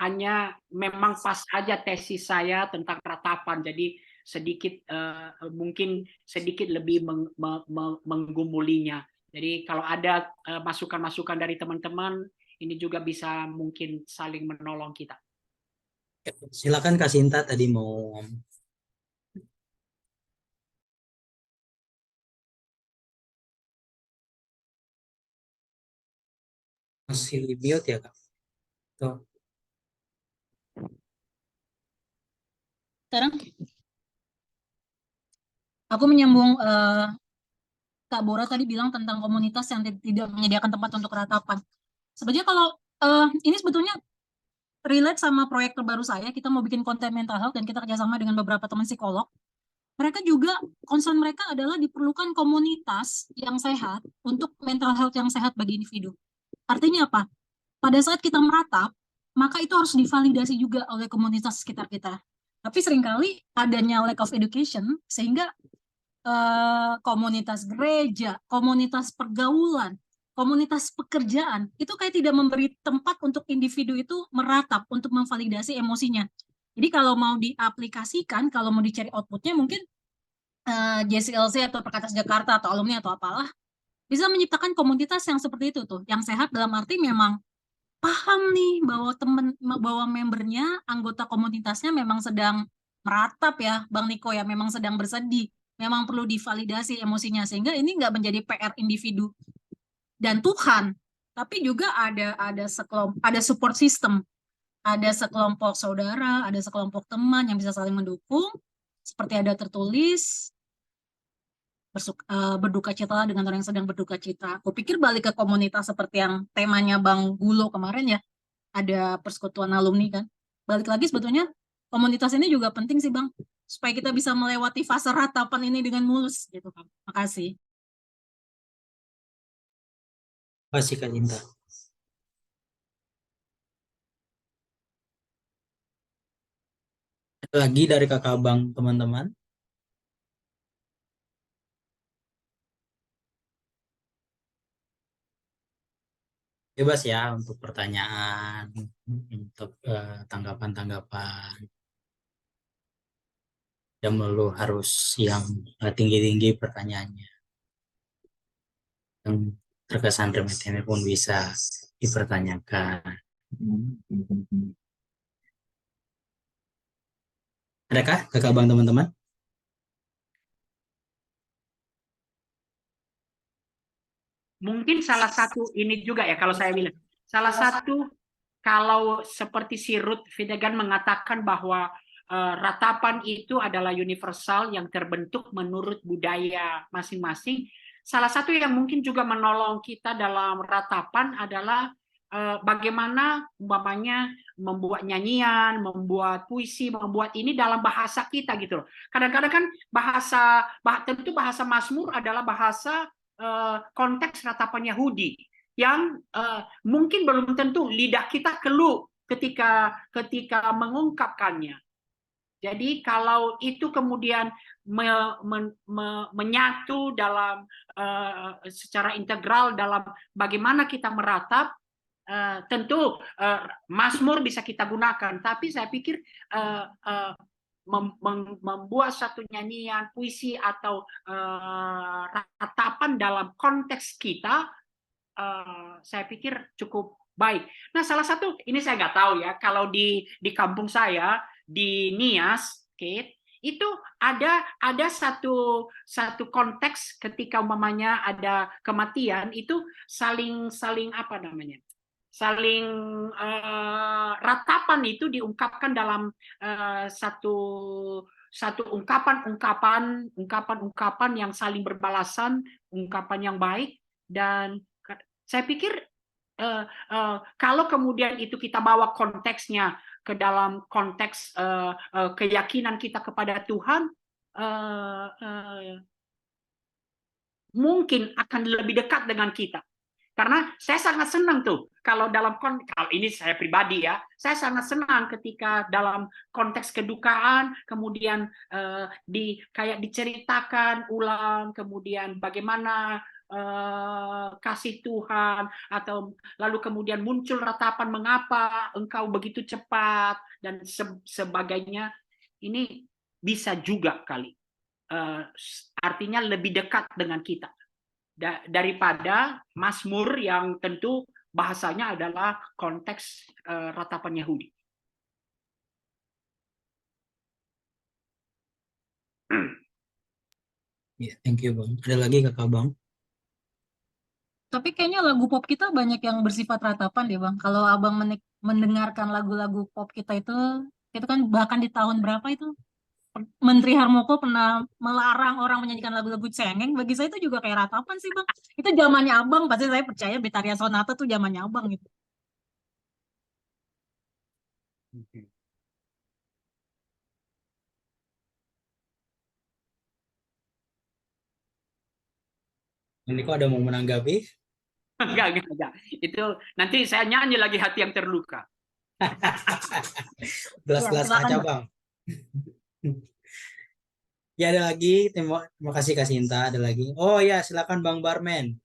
[SPEAKER 2] Hanya memang pas aja tesis saya tentang ratapan, jadi sedikit mungkin sedikit lebih menggumulinya. Jadi kalau ada masukan-masukan dari teman-teman, ini juga bisa mungkin saling menolong kita.
[SPEAKER 1] Silakan Kak Sinta tadi mau ngomong. Masih mute ya Kak? Tuh.
[SPEAKER 4] Sekarang aku menyambung Kak Bora tadi bilang tentang komunitas yang tidak menyediakan tempat untuk ratapan. Sebenarnya kalau ini sebetulnya relate sama proyek terbaru saya, kita mau bikin konten mental health dan kita kerjasama dengan beberapa teman psikolog. Mereka juga, concern mereka adalah diperlukan komunitas yang sehat untuk mental health yang sehat bagi individu. Artinya apa? Pada saat kita meratap, maka itu harus divalidasi juga oleh komunitas sekitar kita. Tapi seringkali adanya lack of education, sehingga komunitas gereja, komunitas pergaulan, komunitas pekerjaan, itu kayak tidak memberi tempat untuk individu itu meratap, untuk memvalidasi emosinya. Jadi kalau mau diaplikasikan, kalau mau dicari outputnya, mungkin JCLC atau Perkatas Jakarta atau alumni atau apalah, bisa menciptakan komunitas yang seperti itu tuh, yang sehat dalam arti memang paham nih bahwa membernya, anggota komunitasnya memang sedang meratap ya, Bang Niko ya, memang sedang bersedih, memang perlu divalidasi emosinya, sehingga ini nggak menjadi PR individu dan Tuhan, tapi juga ada support system, ada sekelompok saudara, ada sekelompok teman yang bisa saling mendukung, seperti ada tertulis, berduka cita dengan orang yang sedang berduka cita. Aku pikir balik ke komunitas seperti yang temanya Bang Gulo kemarin ya, ada persekutuan alumni kan. Balik lagi sebetulnya komunitas ini juga penting sih Bang, supaya kita bisa melewati fase ratapan ini dengan mulus gitu Bang. Makasih.
[SPEAKER 1] Makasih Kak Sinta. Ada lagi dari kakak Bang teman-teman. Bebas ya untuk pertanyaan, untuk tanggapan-tanggapan. Yang perlu harus yang tinggi-tinggi pertanyaannya. Yang terkesan remeh-temeh pun bisa dipertanyakan. Adakah kakak Bang teman-teman?
[SPEAKER 2] Mungkin salah satu ini juga ya, kalau saya bilang, salah satu kalau seperti si Ruth Videgan mengatakan bahwa ratapan itu adalah universal yang terbentuk menurut budaya masing-masing. Salah satu yang mungkin juga menolong kita dalam ratapan adalah bagaimana umpamanya membuat nyanyian, membuat puisi, membuat ini dalam bahasa kita gitu loh. Kadang-kadang kan tentu bahasa Mazmur adalah bahasa konteks ratapan Yahudi yang mungkin belum tentu lidah kita keluh ketika mengungkapkannya. Jadi kalau itu kemudian menyatu dalam secara integral dalam bagaimana kita meratap, tentu Mazmur bisa kita gunakan. Tapi saya pikir membuat satu nyanyian, puisi atau ratapan dalam konteks kita, saya pikir cukup baik. Nah, salah satu ini saya nggak tahu ya, kalau di kampung saya di Nias, Kate, itu ada satu konteks ketika umpamanya ada kematian itu saling apa namanya, saling ratapan itu diungkapkan dalam satu ungkapan yang saling berbalasan, ungkapan yang baik. Dan saya pikir kalau kemudian itu kita bawa konteksnya ke dalam konteks keyakinan kita kepada Tuhan, mungkin akan lebih dekat dengan kita. Karena saya sangat senang tuh kalau kalau ini saya pribadi ya, saya sangat senang ketika dalam konteks kedukaan kemudian kayak diceritakan ulang, kemudian bagaimana kasih Tuhan, atau lalu kemudian muncul ratapan mengapa engkau begitu cepat dan sebagainya. Ini bisa juga kali artinya lebih dekat dengan kita daripada Mazmur yang tentu bahasanya adalah konteks ratapan Yahudi.
[SPEAKER 1] Yeah, thank you Bang. Ada lagi Kakak Bang?
[SPEAKER 4] Tapi kayaknya lagu pop kita banyak yang bersifat ratapan deh Bang. Kalau Abang mendengarkan lagu-lagu pop kita itu kan bahkan di tahun berapa itu Menteri Harmoko pernah melarang orang menyanyikan lagu-lagu cengeng. Bagi saya itu juga kayak ratapan sih Bang. Itu zamannya Abang, pasti saya percaya Betaria Sonata tuh zamannya Abang gitu.
[SPEAKER 1] Ini kok ada mau menanggapi?
[SPEAKER 2] Enggak. Itu nanti saya nyanyi lagi Hati yang Terluka.
[SPEAKER 1] Belas-belas
[SPEAKER 4] silakan,
[SPEAKER 1] kaca
[SPEAKER 4] Bang.
[SPEAKER 1] Bang. Ya ada lagi, terima kasih Kak Sinta. Ada lagi. Oh ya, silakan Bang Barmen.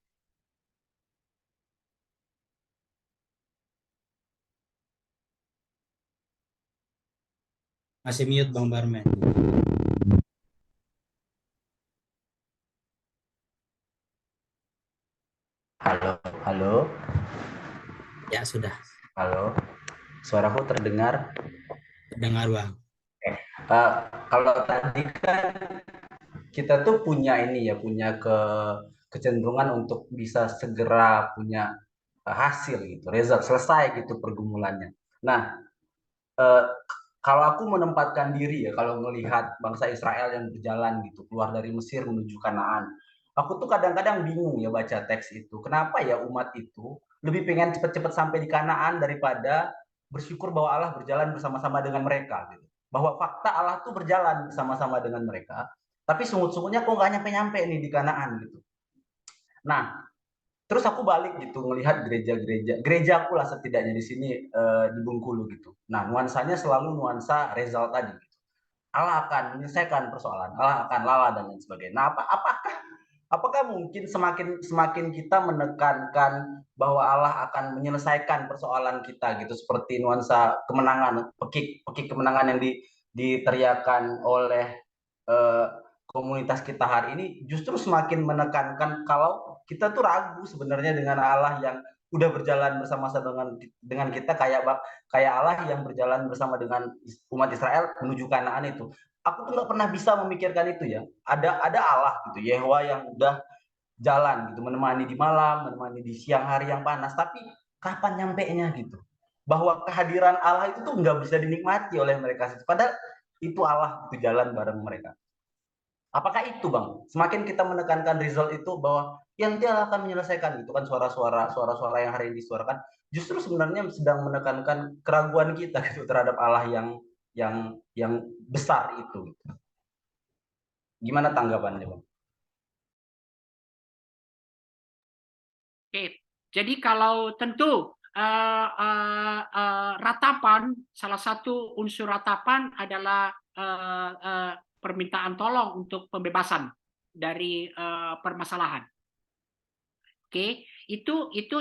[SPEAKER 1] Masih mute Bang Barmen.
[SPEAKER 7] Halo.
[SPEAKER 1] Ya sudah.
[SPEAKER 7] Halo. Suaraku terdengar?
[SPEAKER 1] Terdengar Bang.
[SPEAKER 7] Kalau tadi kan kita tuh punya kecenderungan untuk bisa segera punya hasil gitu, result, selesai gitu pergumulannya. Nah, kalau aku menempatkan diri ya, kalau melihat bangsa Israel yang berjalan gitu, keluar dari Mesir menuju Kanaan, aku tuh kadang-kadang bingung ya baca teks itu. Kenapa ya umat itu lebih pengen cepet-cepet sampai di Kanaan daripada bersyukur bahwa Allah berjalan bersama-sama dengan mereka gitu. Bahwa fakta Allah tuh berjalan bersama-sama dengan mereka, tapi sungut-sungutnya kok nggak nyampe-nyampe nih di Kanaan gitu. Nah, terus aku balik gitu ngelihat gerejaku lah setidaknya di sini di Bengkulu gitu. Nah, nuansanya selalu nuansa result tadi. Gitu. Allah akan menyelesaikan persoalan, Allah akan lala dan lain sebagainya. Nah, apakah mungkin semakin kita menekankan bahwa Allah akan menyelesaikan persoalan kita gitu, seperti nuansa kemenangan, pekik kemenangan yang diteriakan oleh komunitas kita hari ini, justru semakin menekankan kalau kita tuh ragu sebenarnya dengan Allah yang udah berjalan bersama-sama dengan kita, kayak Allah yang berjalan bersama dengan umat Israel menuju Kanaan itu. Aku tuh nggak pernah bisa memikirkan itu ya. Ada Allah gitu, Yehwa yang udah jalan gitu, menemani di malam, menemani di siang hari yang panas. Tapi kapan nyampenya gitu? Bahwa kehadiran Allah itu tuh nggak bisa dinikmati oleh mereka. Padahal itu Allah itu jalan bareng mereka. Apakah itu Bang? Semakin kita menekankan result itu bahwa yang dia akan menyelesaikan gitu kan, suara-suara yang hari ini disuarakan justru sebenarnya sedang menekankan keraguan kita gitu terhadap Allah yang besar itu. Gimana tanggapannya Bang?
[SPEAKER 2] Oke, jadi kalau tentu ratapan, salah satu unsur ratapan adalah permintaan tolong untuk pembebasan dari permasalahan. Oke, itu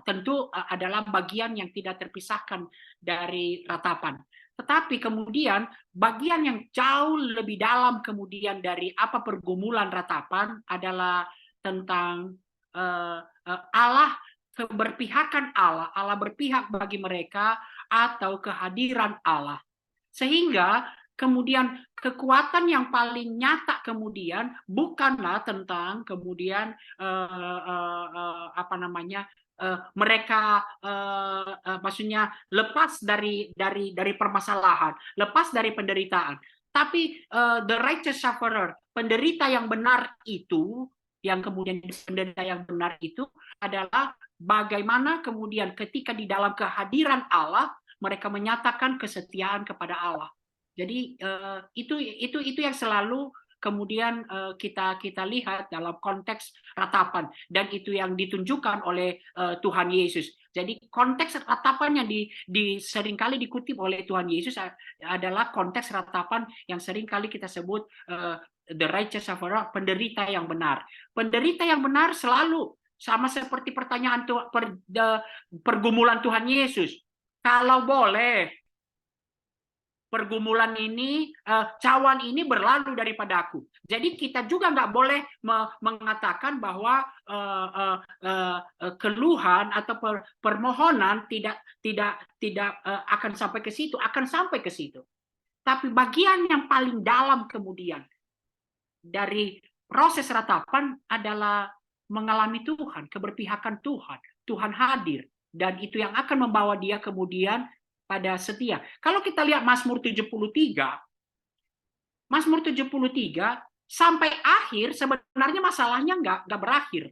[SPEAKER 2] tentu adalah bagian yang tidak terpisahkan dari ratapan. Tetapi kemudian bagian yang jauh lebih dalam kemudian dari apa pergumulan ratapan adalah tentang Allah, keberpihakan Allah, Allah berpihak bagi mereka, atau kehadiran Allah. Sehingga kemudian kekuatan yang paling nyata kemudian bukanlah tentang kemudian mereka maksudnya lepas dari permasalahan, lepas dari penderitaan, tapi the righteous sufferer, penderita yang benar itu, yang kemudian penderita yang benar itu adalah bagaimana kemudian ketika di dalam kehadiran Allah mereka menyatakan kesetiaan kepada Allah. Jadi itu yang selalu kemudian kita lihat dalam konteks ratapan, dan itu yang ditunjukkan oleh Tuhan Yesus. Jadi konteks ratapan yang seringkali dikutip oleh Tuhan Yesus adalah konteks ratapan yang seringkali kita sebut the righteous sufferer, penderita yang benar. Penderita yang benar selalu sama seperti pertanyaan pergumulan Tuhan Yesus. Kalau boleh, pergumulan ini, cawan ini berlalu daripada aku. Jadi kita juga nggak boleh mengatakan bahwa keluhan atau permohonan tidak akan sampai ke situ, akan sampai ke situ. Tapi bagian yang paling dalam kemudian dari proses ratapan adalah mengalami Tuhan, keberpihakan Tuhan, Tuhan hadir, dan itu yang akan membawa dia kemudian pada setia. Kalau kita lihat Mazmur 73 sampai akhir sebenarnya masalahnya nggak berakhir.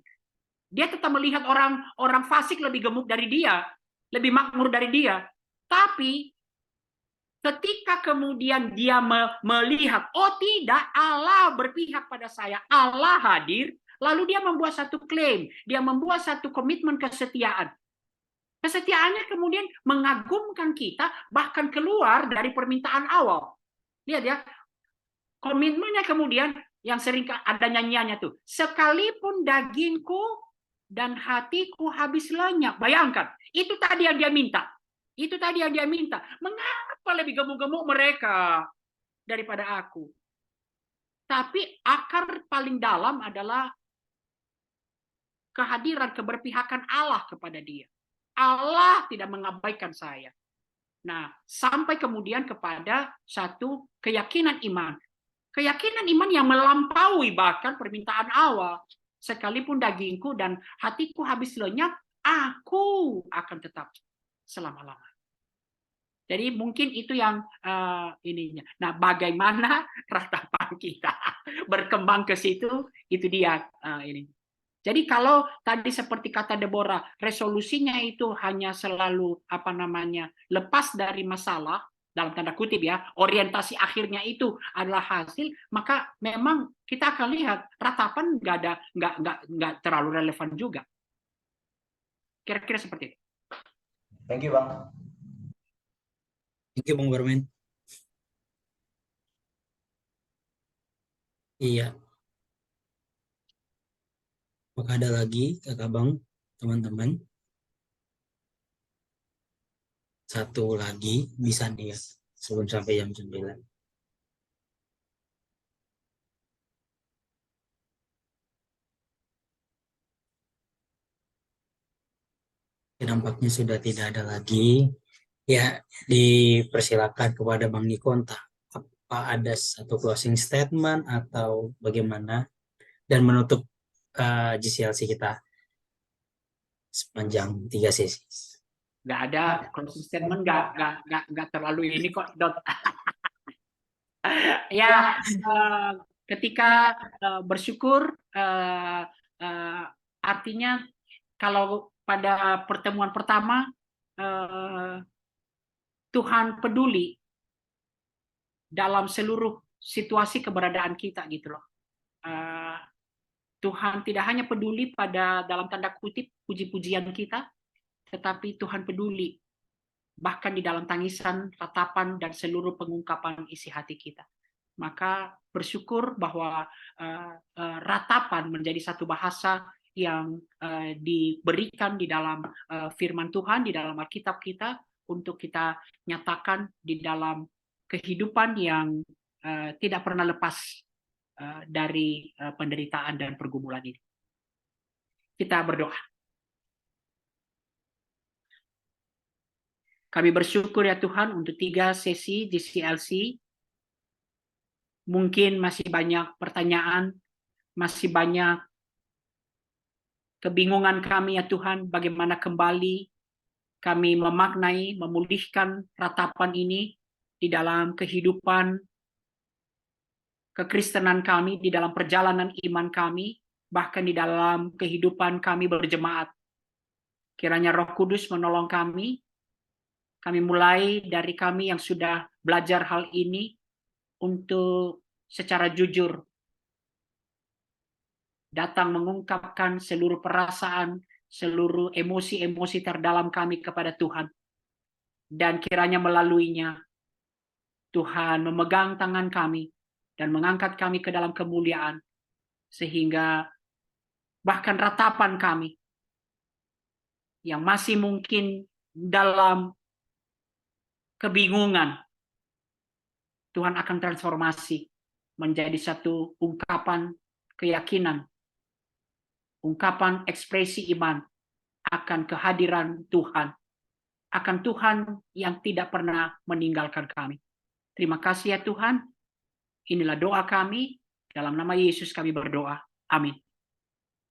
[SPEAKER 2] Dia tetap melihat orang fasik lebih gemuk dari dia, lebih makmur dari dia. Tapi ketika kemudian dia melihat, oh tidak, Allah berpihak pada saya, Allah hadir, lalu dia membuat satu klaim, dia membuat satu komitmen kesetiaan. Kesetiaannya kemudian mengagumkan kita bahkan keluar dari permintaan awal. Lihat ya, komitmennya kemudian yang sering ada nyanyiannya tuh. Sekalipun dagingku dan hatiku habis lenyap. Bayangkan, itu tadi yang dia minta. Itu tadi yang dia minta. Mengapa lebih gemuk-gemuk mereka daripada aku? Tapi akar paling dalam adalah kehadiran, keberpihakan Allah kepada dia. Allah tidak mengabaikan saya. Nah, sampai kemudian kepada satu keyakinan iman. Keyakinan iman yang melampaui bahkan permintaan awal. Sekalipun dagingku dan hatiku habis lenyap, aku akan tetap selama-lamanya. Jadi mungkin itu yang ininya. Nah, bagaimana ratapan kita berkembang ke situ, itu dia ini. Jadi kalau tadi seperti kata Deborah, resolusinya itu hanya selalu lepas dari masalah, dalam tanda kutip ya, orientasi akhirnya itu adalah hasil, maka memang kita akan lihat ratapan nggak terlalu relevan juga. Kira-kira seperti itu.
[SPEAKER 7] Thank you, Bang.
[SPEAKER 1] Thank you, Bang Barmen. Iya. Apakah ada lagi kakak Bang, teman-teman? Satu lagi bisa nih ya, sebelum sampai jam 9. Nampaknya sudah tidak ada lagi. Ya, dipersilakan kepada Bang Niko, entah apa ada satu closing statement atau bagaimana, dan menutup GCLC kita sepanjang 3 sesi.
[SPEAKER 2] Nggak ada closing statement, nggak terlalu ini kok, Dot. Ya, ketika bersyukur, artinya kalau pada pertemuan pertama Tuhan peduli dalam seluruh situasi keberadaan kita gitu loh. Tuhan tidak hanya peduli pada dalam tanda kutip puji-pujian kita, tetapi Tuhan peduli bahkan di dalam tangisan, ratapan, dan seluruh pengungkapan isi hati kita. Maka bersyukur bahwa ratapan menjadi satu bahasa yang diberikan di dalam firman Tuhan, di dalam Alkitab kita, untuk kita nyatakan di dalam kehidupan yang tidak pernah lepas dari penderitaan dan pergumulan ini. Kita berdoa. Kami bersyukur ya Tuhan untuk 3 sesi GCLC Mungkin masih banyak pertanyaan, masih banyak kebingungan kami ya Tuhan, bagaimana kembali kami memaknai, memulihkan ratapan ini di dalam kehidupan kekristenan kami, di dalam perjalanan iman kami, bahkan di dalam kehidupan kami berjemaat. Kiranya Roh Kudus menolong kami mulai dari kami yang sudah belajar hal ini, untuk secara jujur datang mengungkapkan seluruh perasaan, seluruh emosi-emosi terdalam kami kepada Tuhan. Dan kiranya melaluinya, Tuhan memegang tangan kami dan mengangkat kami ke dalam kemuliaan, sehingga bahkan ratapan kami yang masih mungkin dalam kebingungan, Tuhan akan transformasi menjadi satu ungkapan keyakinan, ungkapan ekspresi iman akan kehadiran Tuhan, akan Tuhan yang tidak pernah meninggalkan kami. Terima kasih ya Tuhan. Inilah doa kami, dalam nama Yesus kami berdoa. Amin.